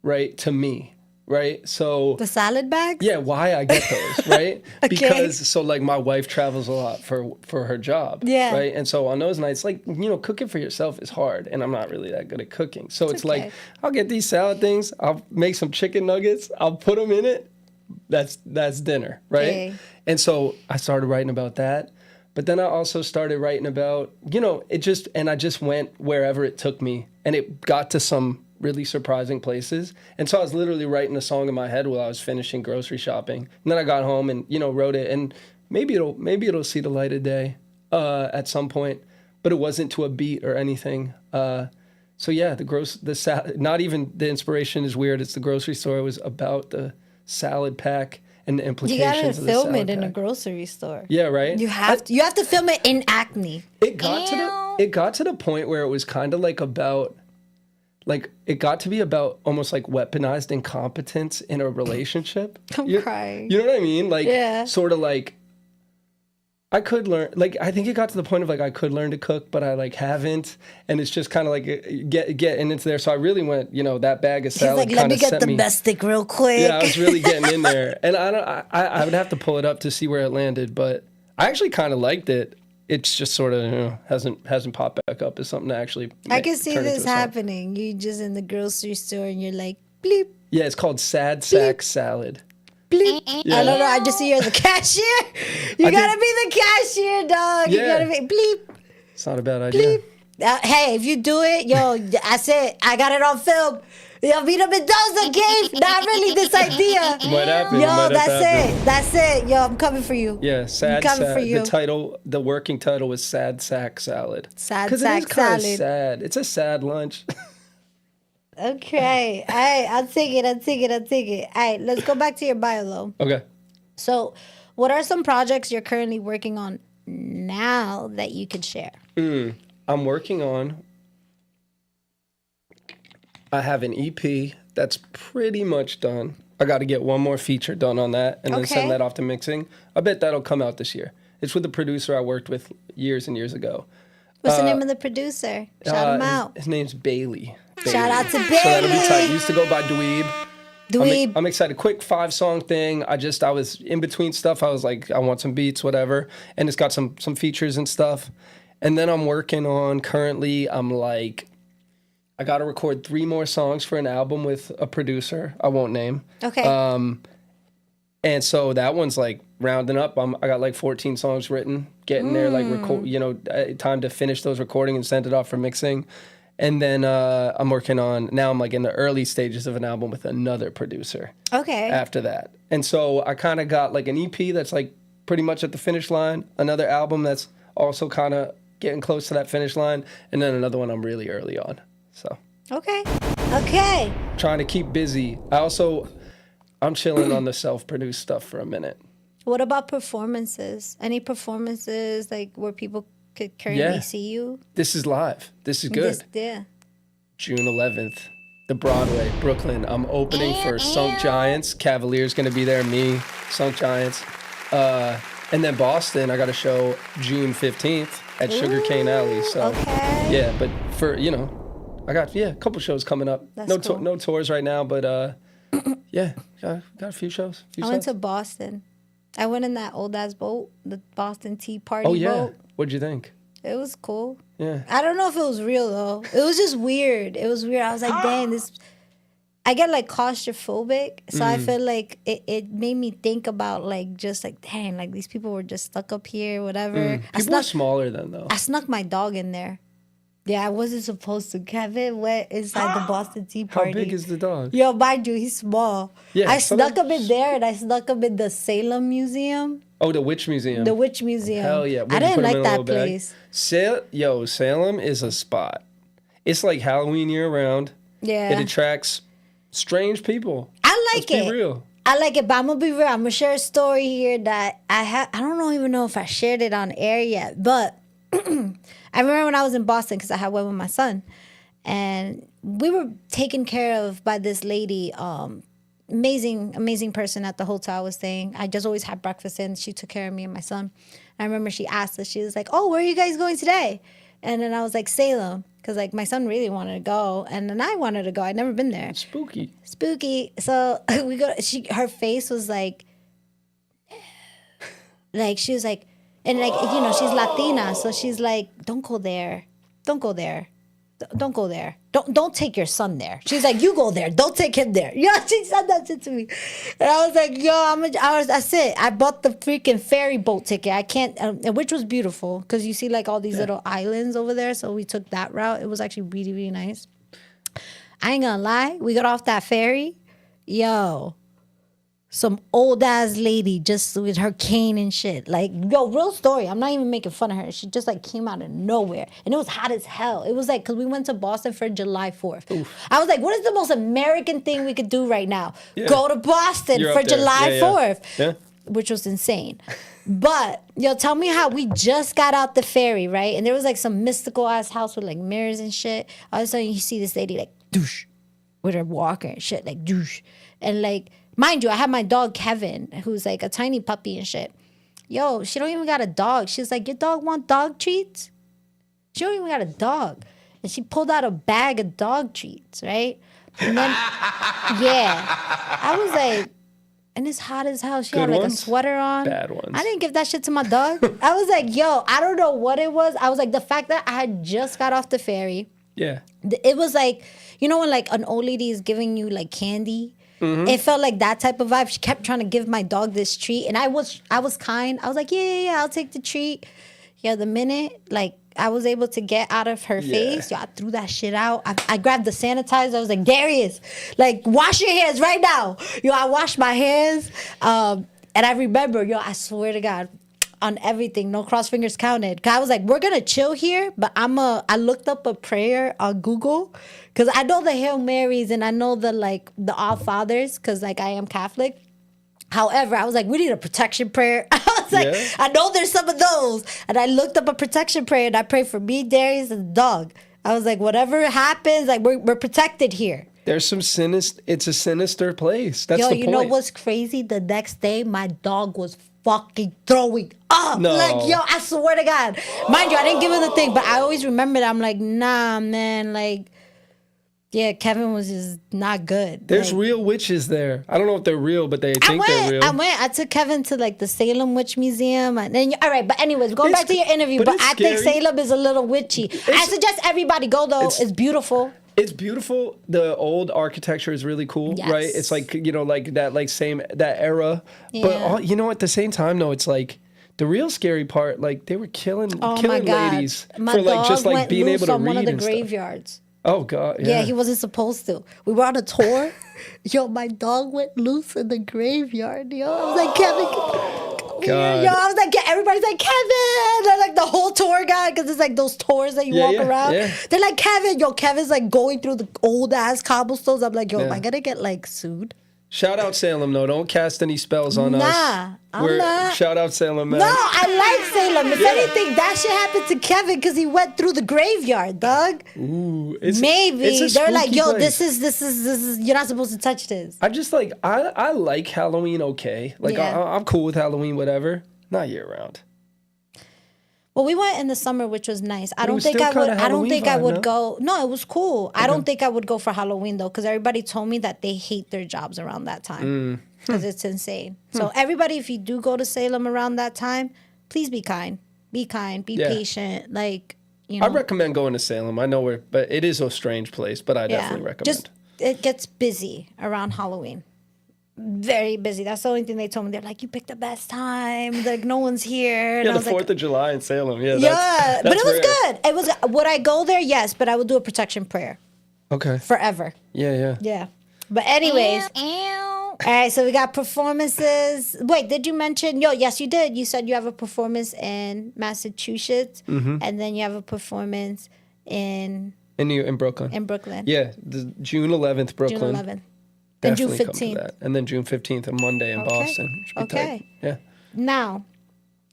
right? To me, right? So The salad bags? yeah, why I get those, right? Okay. Because so like my wife travels a lot for her job, Yeah. right? And so on those nights, like cooking for yourself is hard, and I'm not really that good at cooking. So it's okay. like I'll get these salad things, I'll make some chicken nuggets, I'll put them in it. That's dinner, right? Okay. And so I started writing about that, but then I also started writing about I just went wherever it took me, and it got to some really surprising places. And so I was literally writing a song in my head while I was finishing grocery shopping. And then I got home and, wrote it, and maybe it'll see the light of day at some point, but it wasn't to a beat or anything. So yeah, not even the inspiration is weird. It's the grocery store. It was about the salad pack and the You implications gotta of the film salad it in a pack. grocery store. Yeah, right? You have to film it in Acme. It got to the point where it was kind of like about, like, it got to be about almost like weaponized incompetence in a relationship. I'm crying. You know what I mean? Like, Yeah. sort of like, I could learn, like, I think it got to the point of like, I could learn to cook, but I like haven't. And it's just kind of like getting into there. So I really went, that bag of He's salad like, let kind me of get set the me. domestic real quick. Yeah, I was really getting in there. And I would have to pull it up to see where it landed, but I actually kind of liked it. It's just sort of hasn't popped back up as something to actually. I can see turn into this a song. happening. You just in the grocery store and you're like, bleep, Yeah, it's called Sad Sack Salad. bleep. I don't know. I just see you're the cashier. You gotta be the cashier, dog. You Yeah. gotta be bleep. It's not a bad idea. Hey, if you do it, yo, I said I got it on film. Yo, Mina Mendoza gave not really this idea. Might happen. Yo, might have that's to happen. it. That's it. Yo, I'm coming for you. Yeah, Sad coming Sack. for you. The working title was Sad Sack Salad. Sad 'Cause sack it is kind salad. of sad. It's a sad lunch. Okay. All right. I'll take it. All right. Let's go back to your bio, though. Okay. So, what are some projects you're currently working on now that you could share? I'm working on. I have an EP that's pretty much done. I got to get one more feature done on that and then Okay. send that off to mixing. I bet that'll come out this year. It's with a producer I worked with years and years ago. What's the name of the producer? Shout him out. His name's Bailey. Shout out to So that'll be tight. Bailey. Used to go by Dweeb. Dweeb. I'm excited. Quick 5-song thing. I was in between stuff. I was like, I want some beats, whatever. And it's got some features and stuff. And then I'm working on currently, I got to record 3 more songs for an album with a producer I won't name. Okay. And so that one's like rounding up. I got like 14 songs written, getting there, like time to finish those recording and send it off for mixing. And then I'm working on, now I'm like in the early stages of an album with another producer Okay. after that. And so I kind of got like an EP that's like pretty much at the finish line, another album that's also kind of getting close to that finish line, and then another one I'm really early on. So Okay. trying to keep busy. I'm chilling on the self-produced stuff for a minute. What about performances? Any performances like where people could currently Yeah. see you? This is live. This is good. Yeah. June 11th, the Broadway, Brooklyn. I'm opening for Sunk Giants. Cavaliers going to be there, me, Sunk Giants. And then Boston, I got a show June 15th at Sugarcane Alley. So, Okay. yeah, but for, I got, a couple shows coming up. That's No cool. no tours right now, but yeah, got a few shows. I went to Boston. I went in that old ass boat, the Boston Tea Party Oh, yeah. boat. What'd you think? It was cool. Yeah. I don't know if it was real though. It was just weird. I was like, dang, this. I get like claustrophobic, so I feel like it made me think about like just like, dang, like these people were just stuck up here, whatever. People are smaller then, though. I snuck my dog in there. Yeah, I wasn't supposed to. Kevin went inside the Boston Tea How Party. big is the dog? Yo, mind you, he's small. Yeah, I so snuck that- him in there, and I snuck him in the Salem Museum, Oh, the Witch Museum. the Witch Museum. Hell yeah. I didn't like that place. place. Salem is a spot. It's like Halloween year round. Yeah. It attracts strange people. I like Let's it. be real. I like it, but I'm gonna be real. I'm gonna share a story here that I don't even know if I shared it on air yet, but I remember when I was in Boston because I had went with my son, and we were taken care of by this lady, amazing person at the hotel I was staying. I just always had breakfast in. She took care of me and my son. I remember she asked us, she was like, "Oh, where are you guys going today?" And then I was like, Salem. Because, like, my son really wanted to go. And then I wanted to go. I'd never been there. Spooky. So we go. Her face was like she was like, and like, you know, she's Latina, so she's like, don't go there, don't go there, don't go there, don't take your son there. She's like, you go there, don't take him there. Yeah, she said that shit to me, and I was like, yo, that's it. I bought the freaking ferry boat ticket. I can't, which was beautiful because you see like all these little islands over there. So we took that route. It was actually really, really nice. I ain't gonna lie, we got off that ferry, yo. Some old ass lady just with her cane and shit. Like, yo, real story. I'm not even making fun of her. She just like came out of nowhere. And it was hot as hell. It was like, because we went to Boston for July 4th. Oof. I was like, what is the most American thing we could do right now? Yeah. Go to Boston for July 4th. Yeah. Which was insane. But, yo, tell me how we just got out the ferry, right? And there was like some mystical ass house with like mirrors and shit. All of a sudden you see this lady like, douche, with her walker and shit, like, douche. And like, mind you, I have my dog Kevin, who's like a tiny puppy and shit. Yo, she don't even got a dog. She's like, your dog want dog treats? She don't even got a dog. And she pulled out a bag of dog treats, right? And then, yeah. I was like, and it's hot as hell. She Good had like ones? a sweater on. Bad ones. I didn't give that shit to my dog. I was like, yo, I don't know what it was. I was like, the fact that I had just got off the ferry. Yeah. It was like, you know when like an old lady is giving you like candy? Mm-hmm. It felt like that type of vibe. She kept trying to give my dog this treat, and I was kind. I was like, yeah, I'll take the treat. Yeah, the minute like I was able to get out of her face, yo, I threw that shit out. I grabbed the sanitizer. I was like, Darius, like wash your hands right now. Yo, I washed my hands, and I remember, yo, I swear to God, on everything, no cross fingers counted. 'Cause I was like, we're gonna chill here, but I looked up a prayer on Google. Because I know the Hail Marys and I know the All Fathers, because like I am Catholic. However, I was like, we need a protection prayer. I was like, I know there's some of those. And I looked up a protection prayer and I prayed for me, Darius, and the dog. I was like, whatever happens, like we're protected here. There's some it's a sinister place. That's the point. Yo, you know what's crazy? The next day, my dog was fucking throwing up. No. Like, yo, I swear to God. Mind you, I didn't give her the thing, but I always remember that. I'm like, nah, man, like, yeah, Kevin was just not good. There's like, real witches there. I don't know if they're real, but they think they're real. I took Kevin to like the Salem Witch Museum. And then, all right, but anyways, going back to your interview, but I think Salem is a little witchy. I suggest everybody go though. It's beautiful. It's beautiful. The old architecture is really cool, right? It's like, you know, like that, like same, that era. Yeah. But, you know, at the same time, though, it's like, the real scary part, like, they were killing ladies my for, like, dog just, like, went being able to on read one of the and graveyards. Stuff. Oh, God, Yeah, he wasn't supposed to. We were on a tour. Yo, my dog went loose in the graveyard. Yo, I was like, Kevin, God. Yo, I was like, everybody's like, Kevin. They're like the whole tour guide, because it's like those tours that you walk around. Yeah. They're like, Kevin. Yo, Kevin's like going through the old ass cobblestones. I'm like, yo, am I gonna get like sued? Shout out Salem, though. Don't cast any spells on us. I'm not. Shout out Salem, man. No, I like Salem. If anything, that shit happened to Kevin because he went through the graveyard, dog. Ooh, maybe they're like, yo, place. this is. You're not supposed to touch this. I just like I like Halloween. Okay, like I'm cool with Halloween, whatever. Not year round. Well, we went in the summer, which was nice. I don't think I would go. No, it was cool. Okay. I don't think I would go for Halloween though, because everybody told me that they hate their jobs around that time because it's insane. So everybody, if you do go to Salem around that time, please be kind, be patient. Like, you know, I recommend going to Salem. I know but it is a strange place. But I definitely recommend. It gets busy around Halloween. Very busy. That's the only thing they told me. They're like, you picked the best time. Like, no one's here. Yeah, the 4th of July in Salem. Yeah, but it was good. It was. Would I go there? Yes, but I would do a protection prayer. Okay. Forever. Yeah. But anyways. All right, so we got performances. Wait, did you mention? Yes, you did. You said you have a performance in Massachusetts, and then you have a performance in Brooklyn. In Brooklyn. Yeah, the June 11th, Brooklyn. June 11th. Then June 15th. And then June 15th, a Monday in Boston. Should be tight. Yeah. Now,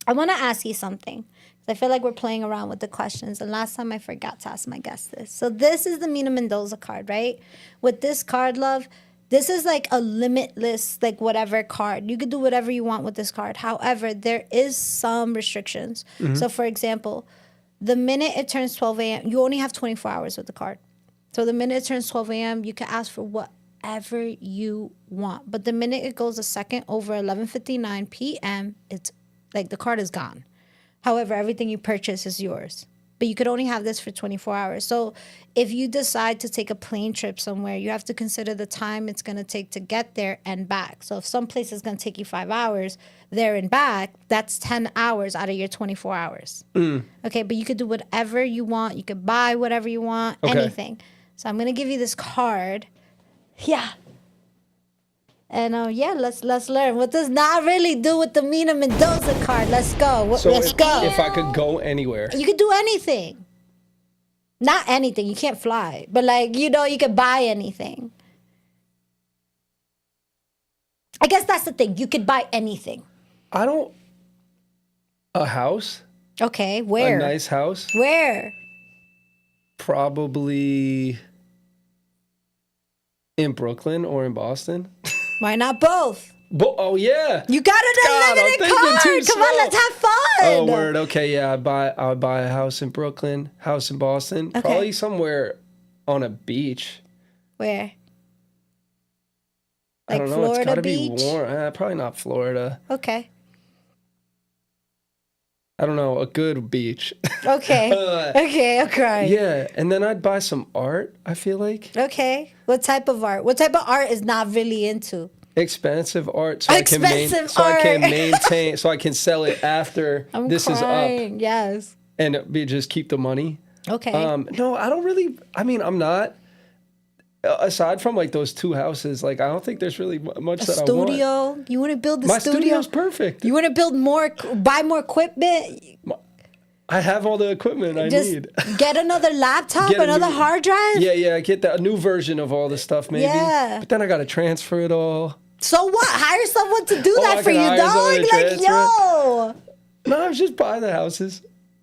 I want to ask you something. I feel like we're playing around with the questions. And last time I forgot to ask my guest this. So this is the Mina Mendoza card, right? With this card, love, this is like a limitless, like whatever card. You could do whatever you want with this card. However, there is some restrictions. So for example, the minute it turns 12 a.m., you only have 24 hours with the card. So the minute it turns 12 a.m., you can ask for whatever you want. But the minute it goes a second over 11:59 p.m., it's like the card is gone. However, everything you purchase is yours. But you could only have this for 24 hours. So if you decide to take a plane trip somewhere, you have to consider the time it's going to take to get there and back. So if some place is going to take you 5 hours, there and back, that's 10 hours out of your 24 hours. Okay, but you could do whatever you want. You could buy whatever you want, anything. So I'm going to give you this card. Yeah. And let's learn. What does NAHreally do with the Mina Mendoza card? Let's go. So let's go. If I could go anywhere. You could do anything. Not anything. You can't fly. But you could buy anything. I guess that's the thing. You could buy anything. A house? Okay, where? A nice house? Where? Probably in Brooklyn or in Boston. Why not both? Oh, yeah. You got an unlimited card. Come on, let's have fun. Oh, word. Okay, yeah. I would buy a house in Brooklyn, house in Boston. Okay. Probably somewhere on a beach. Where? I don't know. Florida It's got to beach? be warm. Probably not Florida. Okay. I don't know. A good beach. Okay. Okay. Yeah. And then I'd buy some art, I feel like. Okay. What type of art? What type of art is not really into? Expensive art. So Expensive I can art. maintain, so I can sell it after this is up. Yes. And just keep the money. Okay. No, I don't really, I'm not. Aside from those two houses, I don't think there's really much that I want. Studio? You want to build the My studio? studio's perfect. You want to build buy more equipment? I have all the equipment I Just need. get another laptop, Get a another new- hard drive? Yeah, get a new version of all the stuff maybe. Yeah. But then I got to transfer it all. So what? Hire someone to do I that for can you, hire someone dog. to Like, transfer yo. No, I was just buying the houses.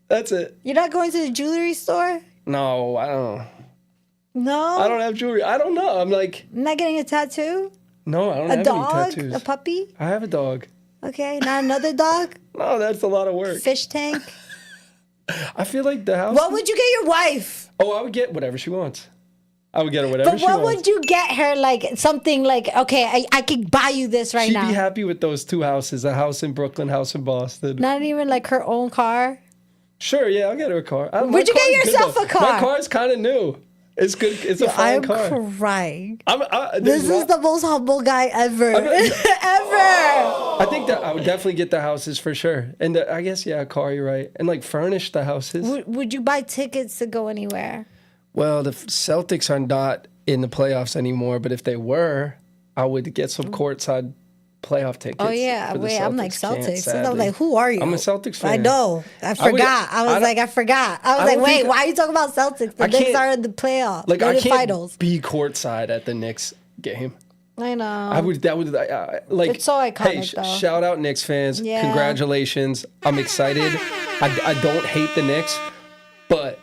That's it. You're not going to the jewelry store? No, I don't. No? I don't have jewelry. I don't know. I'm like, Not getting a tattoo? no, I don't A have dog? any tattoos. A puppy? I have a dog. Okay, not another dog? No, that's a lot of work. Fish tank? I feel like the house. What would you get your wife? Oh, I would get whatever she wants. I would get her whatever But she what wants. would you get her? Something okay, I could buy you this right She'd now. be happy with those two houses, a house in Brooklyn, house in Boston. Not even her own car? Sure, yeah, I'll get her a car. Would you get yourself a car? My car's kind of new. It's good. It's a fine I'm car. crying. This This is the most humble guy ever. Ever. I think that I would definitely get the houses for sure. And I guess, yeah, a car, you're right. And furnish the houses. Would you buy tickets to go anywhere? Well, the Celtics are not in the playoffs anymore, but if they were, I would get some courtside playoff tickets. Oh, yeah. for the Wait, I'm like Can't, Celtics. And I'm sadly. like, who are you? I'm a Celtics fan. I know. I forgot. I was forgot. I was don't wait, think- why are you talking about Celtics? The I Knicks can't- are in the playoffs. Like, They're I in the can't finals. be courtside at the Knicks game. I know. It's so iconic, Hey, though. shout out Knicks fans. Yeah. Congratulations. I'm excited. I don't hate the Knicks, but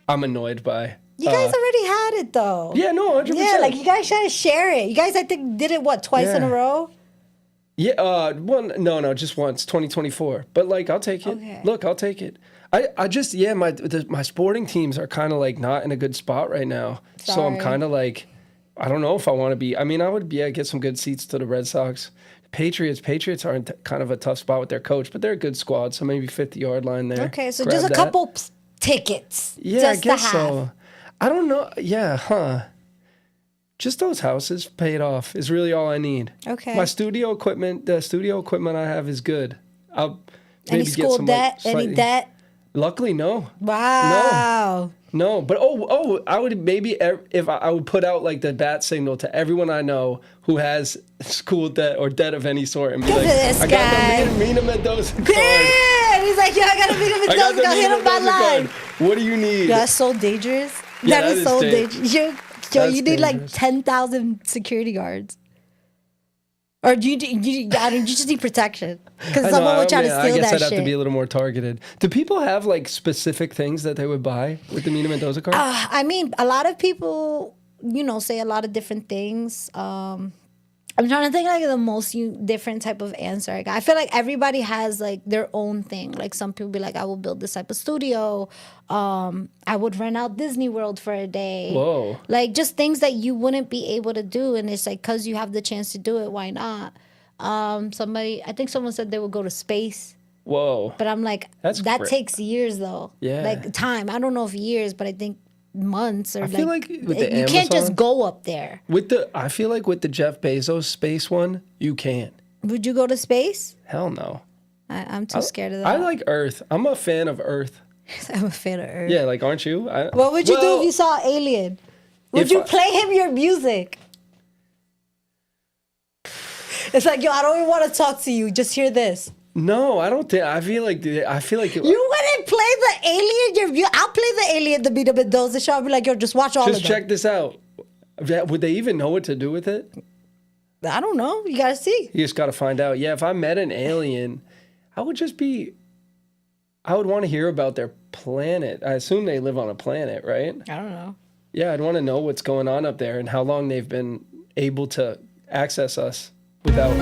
I'm annoyed by. You guys already had it, though. Yeah, no, 100%. Yeah, you guys should share it. You guys, I think, did it, twice in a Yeah. row? Yeah, no, just once, 2024. But I'll take it. Okay. Look, I'll take it. I just my sporting teams are kind of not in a good spot right now. So I'm Sorry. kind of I don't know if I want to be. I mean, I would get some good seats to the Red Sox. Patriots are in kind of a tough spot with their coach, but they're a good squad. So maybe 50-yard line there. Okay, so Grab just a that. couple tickets. Yeah, just I guess to have. so. I don't know. Yeah, huh. Just those houses paid off is really all I need. Okay. My studio equipment, the studio equipment I have is good. I'll Any maybe get school some debt? Any slightly- debt? Luckily, no. Wow. No, but I would maybe if I would put out the bat signal to everyone I know who has school debt or debt of any sort and be Look like, at this I guy. got the Mina Mendoza card. Yeah, he's like, yo, I gotta meet him in I got the Go hit Mina him by Mendoza line. card. What do you need? Yo, that's so dangerous. Yeah, that is so dangerous. Yo, That's you need dangerous. 10,000 security guards. Or do you just need protection. Because I someone know, would try to yeah, steal I guess that I'd have shit. to be a little more targeted. Do people have specific things that they would buy with the Mina Mendoza card? I mean, a lot of people, say a lot of different things. I'm trying to think like the most different type of answer I got. I feel like everybody has like their own thing. Like some people be like, I will build this type of studio. I would rent out Disney World for a day. Whoa. Like just things that you wouldn't be able to do. And it's like, cause you have the chance to do it, why not? I think someone said they would go to space. Whoa. But I'm like, That's that great. takes years though. Yeah. Like time. I don't know if years, but I think months or I feel like with the you can't just Amazon- go up there. I feel like with the Jeff Bezos space one, you can. Would you go to space? Hell no. I'm too scared of that. I like Earth. I'm a fan of Earth. I'm a fan of Earth. Yeah, like, aren't you? What would you do if you saw Alien? Would you play him your music? It's like, yo, I don't even want to talk to you. Just hear this. No, I don't think. I feel like. You wouldn't play the Alien. I'll play the Alien, the Mina Mendoza show. I'll be like, yo, just watch all of them. Just check this out. Would they even know what to do with it? I don't know. You gotta see. You just got to find out. Yeah, if I met an alien, I would want to hear about their planet. I assume they live on a planet, right? I don't know. Yeah, I'd want to know what's going on up there and how long they've been able to access us without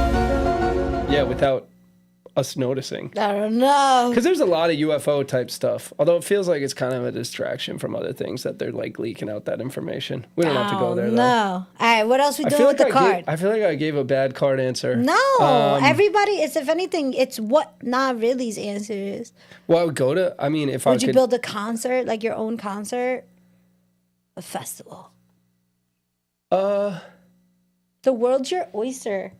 us noticing. I don't know. Because there's a lot of UFO type stuff. Although it feels like it's kind of a distraction from other things that they're like leaking out that information. We don't have to go there though. No. All right, what else we doing with the card? I feel like I gave a bad card answer. No, everybody. It's if anything, it's what NAHreally's answer is. Well, I would go to. I mean, Would you build a concert, like your own concert, a festival? The world's your oyster.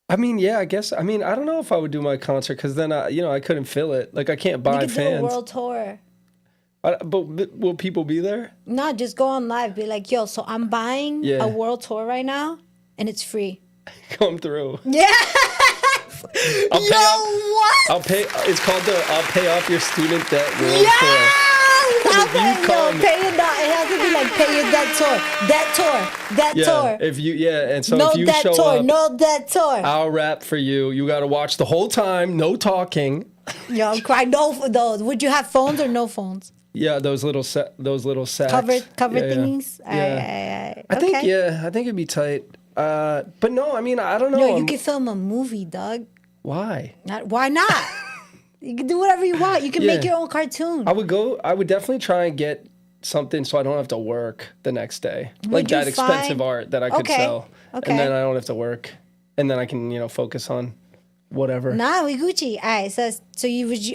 I mean, yeah, I guess. I mean, I don't know if I would do my concert because then I couldn't fill it. Like I can't buy You could fans. do a world tour. But will people be there? No, just go on live. Be like, yo, so I'm buying Yeah. a world tour right now, and it's free. Come through. Yeah. I'll pay Yo, off, what? I'll pay. It's called the I'll pay off your student debt world Yeah. tour. Paying that. It has to be like paying that tour. If you and so No if you debt show tour. up, No debt tour. I'll rap for you. You got to watch the whole time, no talking. Yo, I'm crying. No for those. Would you have phones or no phones? Yeah, those little sacks. Cover thingies. Yeah. Aye. I think Okay. I think it'd be tight. But no, I mean I don't know. Yo, you could film a movie, dog. Why? Why not? You can do whatever you want. You can make your own cartoon. I would definitely try and get something so I don't have to work the next day. Like you that expensive find- art that I could Okay, sell. okay. And then I don't have to work. And then I can, focus on whatever. Nah, we Gucci. All right, so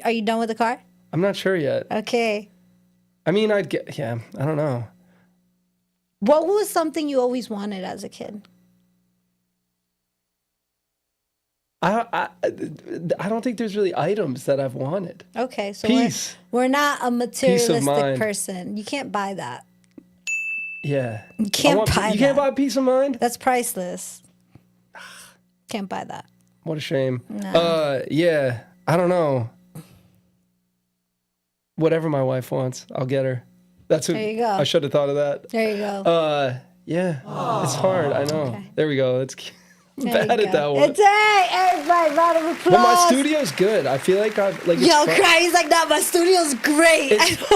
are you done with the car? I'm not sure yet. Okay. I mean, I don't know. What was something you always wanted as a kid? I don't think there's really items that I've wanted. Okay, so Peace. we're not a materialistic mind. person. You can't buy that. Yeah. You can't buy You can't that. buy peace of mind? That's priceless. Can't buy that. What a shame. No. Yeah. I don't know. Whatever my wife wants, I'll get her. That's what There you go. I should have thought of that. There you go. Yeah. It's hard. I know. Okay. There we go. It's There bad you at go. that one. It's everybody, round of applause. But my studio's good. I feel like it's Yo, fun. cry. He's like, nah, my studio's great.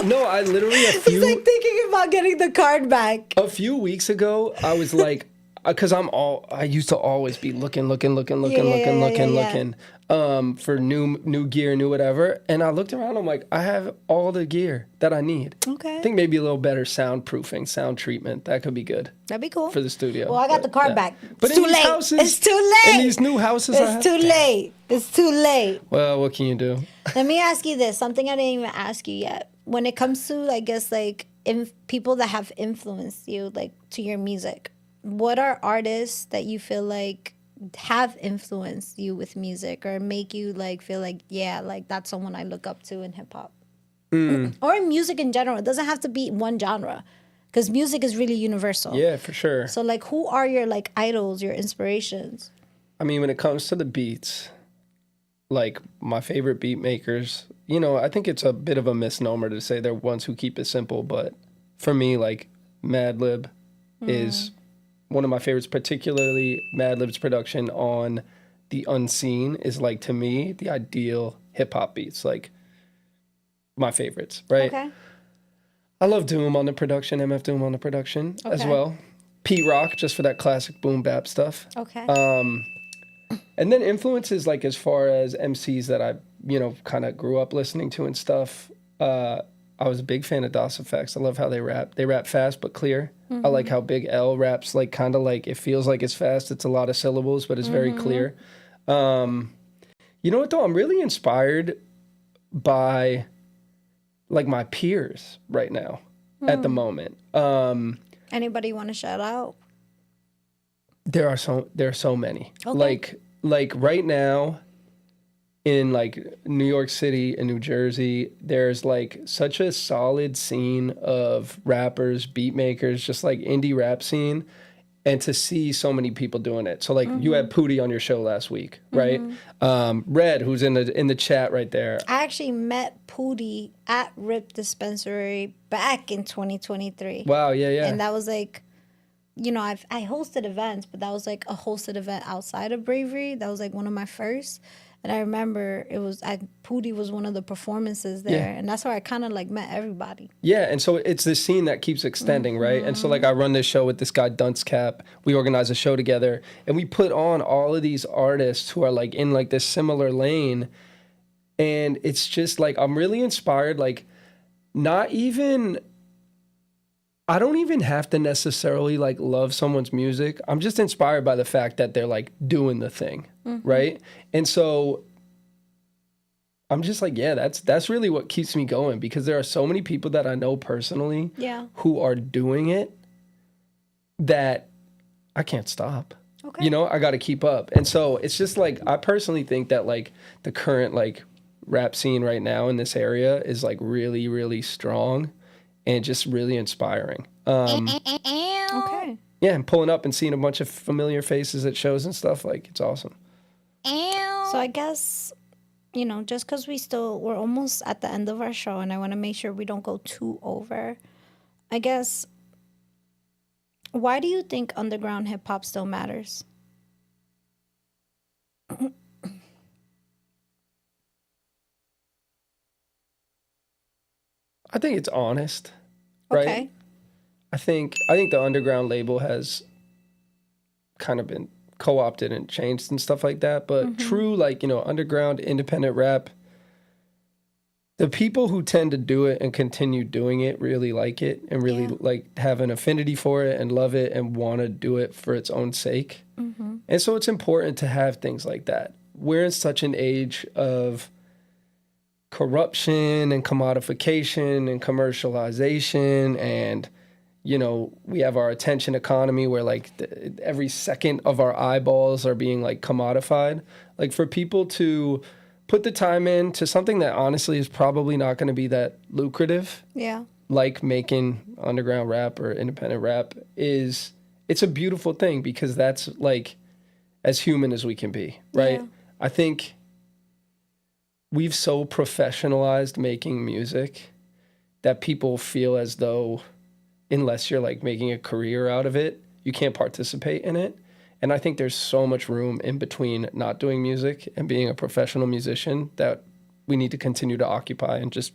No, I literally He's like thinking about getting the card back. a few weeks ago, I was like, because I used to always be looking for new gear, new whatever. And I looked around, I'm like, I have all the gear that I need. Okay. I think maybe a little better soundproofing, sound treatment. That could be good That'd be cool. for the studio. Well, I got But, the card yeah. back. But It's in too these late. houses, It's too late. In these new houses, It's too late. It's too late. Well, what can you do? Let me ask you this, something I didn't even ask you yet. When it comes to, I guess, like people that have influenced you, like to your music, what are artists that you feel like have influenced you with music or make you like feel like, yeah, like that's someone I look up to in hip hop? Or in music in general. It doesn't have to be one genre because music is really universal. Yeah, for sure. So like who are your like idols, your inspirations? I mean, when it comes to the beats, like my favorite beat makers, I think it's a bit of a misnomer to say they're ones who keep it simple, but for me, like Madlib is one of my favorites, particularly Madlib's production on The Unseen is like, to me, the ideal hip hop beats, like my favorites, right? Okay. I love Doom on the production, MF Doom on the production as Okay. well. Pete Rock, just for that classic boom bap stuff. Okay. And then influences, like, as far as MCs that I, kind of grew up listening to and stuff. I was a big fan of DOS Effects. I love how they rap. They rap fast but clear. I like how Big L raps, like, kind of like, it feels like it's fast. It's a lot of syllables, but it's very clear. You know what, though? I'm really inspired by, like, my peers right now at the moment. Anybody you want to shout out? There are so many. Okay. Like right now in, like, New York City and New Jersey, there's, like, such a solid scene of rappers, beat makers, just like indie rap scene, and to see so many people doing it. So, like, you had Pootie on your show last week, right? Red, who's in the chat right there. I actually met Pootie at Rip Dispensary back in 2023. Wow, yeah. And that was like, I hosted events, but that was like a hosted event outside of Bravery. That was like one of my first. And I remember Pootie was one of the performances there. Yeah. And that's where I kind of like met everybody. Yeah, and so it's this scene that keeps extending, right? And so, like, I run this show with this guy, Dunce Cap. We organize a show together, and we put on all of these artists who are, like, in, like, this similar lane. And it's just, like, I'm really inspired, like, I don't even have to necessarily, like, love someone's music. I'm just inspired by the fact that they're, like, doing the thing, right? And so I'm just like, yeah, that's really what keeps me going, because there are so many people that I know personally who are doing it that I can't stop. Okay. I got to keep up. And so it's just like, I personally think that, like, the current, like, rap scene right now in this area is, like, really, really strong and just really inspiring. Okay. Yeah, and pulling up and seeing a bunch of familiar faces at shows and stuff, like, it's awesome. So I guess, just because we're almost at the end of our show, and I want to make sure we don't go too over, I guess, why do you think underground hip hop still matters? I think it's honest, right? Okay. I think the underground label has kind of been co-opted and changed and stuff like that. But true, like, underground independent rap, the people who tend to do it and continue doing it really like it and really like have an affinity for it and love it and want to do it for its own sake. And so it's important to have things like that. We're in such an age of corruption and commodification and commercialization, and we have our attention economy where, like, every second of our eyeballs are being, like, commodified. Like, for people to put the time into something that honestly is probably not going to be that lucrative, like making underground rap or independent rap, it's a beautiful thing, because that's, like, as human as we can be, right? I think we've so professionalized making music that people feel as though, unless you're, like, making a career out of it, you can't participate in it. And I think there's so much room in between not doing music and being a professional musician that we need to continue to occupy and just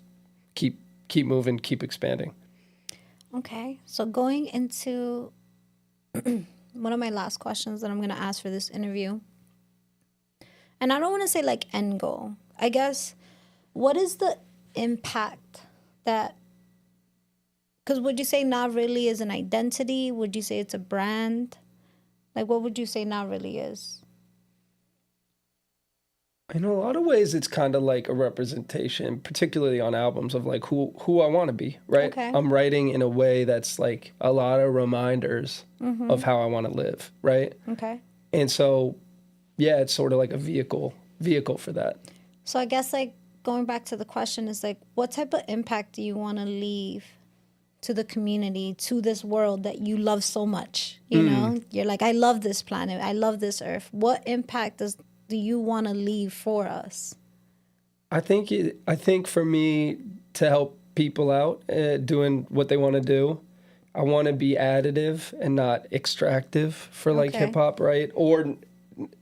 keep moving, keep expanding. Okay. So going into one of my last questions that I'm going to ask for this interview. And I don't want to say, like, end goal. I guess, what is the impact that, because would you say NAHreally is an identity? Would you say it's a brand? Like, what would you say NAHreally is? In a lot of ways, it's kind of like a representation, particularly on albums, of, like, who I want to be, right? Okay. I'm writing in a way that's, like, a lot of reminders of how I want to live, right? Okay. And so, yeah, it's sort of like a vehicle for that. So I guess, like, going back to the question is, like, what type of impact do you want to leave to the community, to this world that you love so much? You're like, I love this planet, I love this earth. What impact do you want to leave for us? I think for me, to help people out doing what they want to do, I want to be additive and not extractive for, like, Okay. hip hop, right? Or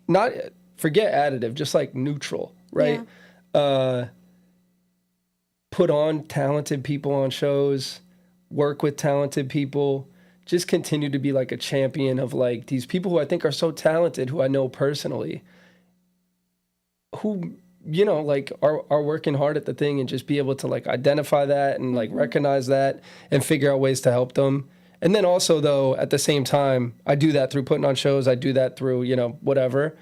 not, forget additive, just, like, neutral, right? Put on talented people on shows, work with talented people, just continue to be like a champion of like these people who I think are so talented, who I know personally, who, you know, like are working hard at the thing, and just be able to like identify that and like recognize that and figure out ways to help them. And then also though, at the same time, I do that through putting on shows. I do that through, you know, whatever,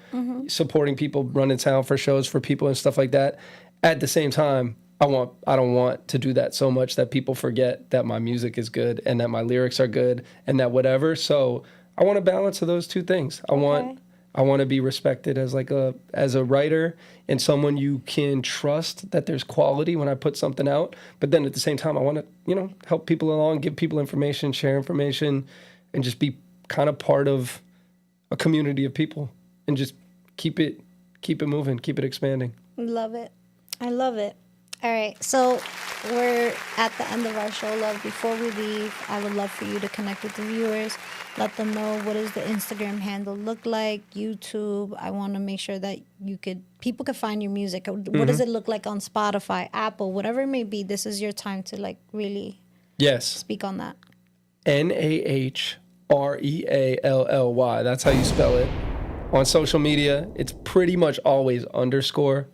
supporting people, running sound for shows for people and stuff like that. At the same time, I don't want to do that so much that people forget that my music is good and that my lyrics are good and that whatever. So I want a balance of those two things. I want to be respected as like as a writer and someone you can trust that there's quality when I put something out. But then at the same time, I want to, you know, help people along, give people information, share information, and just be kind of part of a community of people and just keep it moving, keep it expanding. Love it. I love it. All right, so we're at the end of our show, love. Before we leave, I would love for you to connect with the viewers. Let them know what does the Instagram handle look like, YouTube. I want to make sure that people could find your music. What does it look like on Spotify, Apple, whatever it may be? This is your time to like really speak on that. NAHreally. That's how you spell it. On social media, it's pretty much always _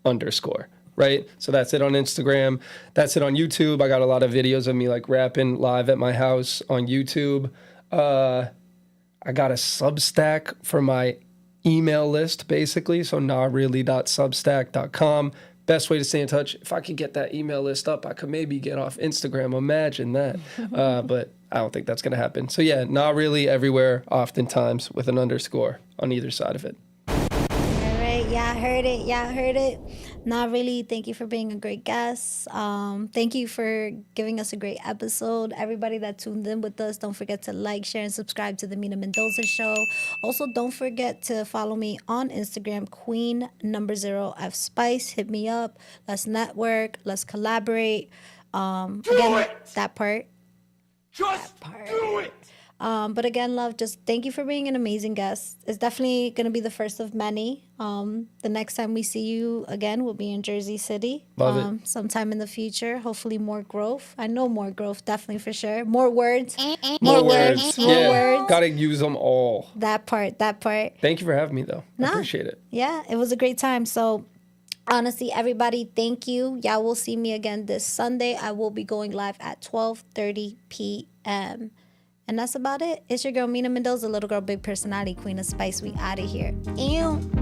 _. Right? So that's it on Instagram. That's it on YouTube. I got a lot of videos of me like rapping live at my house on YouTube. I got a Substack for my email list, basically. So NAHreally.substack.com. Best way to stay in touch. If I could get that email list up, I could maybe get off Instagram. Imagine that. But I don't think that's going to happen. So yeah, NAHreally everywhere, oftentimes with an _ on either side of it. Y'all heard it. NAHreally, thank you for being a great guest. Thank you for giving us a great episode. Everybody that tuned in with us, don't forget to like, share, and subscribe to the Mina Mendoza Show. Also, don't forget to follow me on Instagram, Queen0F Spice. Hit me up. Let's network. Let's collaborate. That part. Do it. But again, love, just thank you for being an amazing guest. It's definitely going to be the first of many. The next time we see you again will be in Jersey City. Love it. Sometime in the future. Hopefully more growth. I know more growth, definitely for sure. More words. More words. Gotta use them all. That part. Thank you for having me, though. I appreciate it. Yeah, it was a great time. So honestly, everybody, thank you. Y'all will see me again this Sunday. I will be going live at 12:30 p.m. And that's about it. It's your girl, Mina Mendoza, little girl, big personality, queen of spice. We out of here. Ew.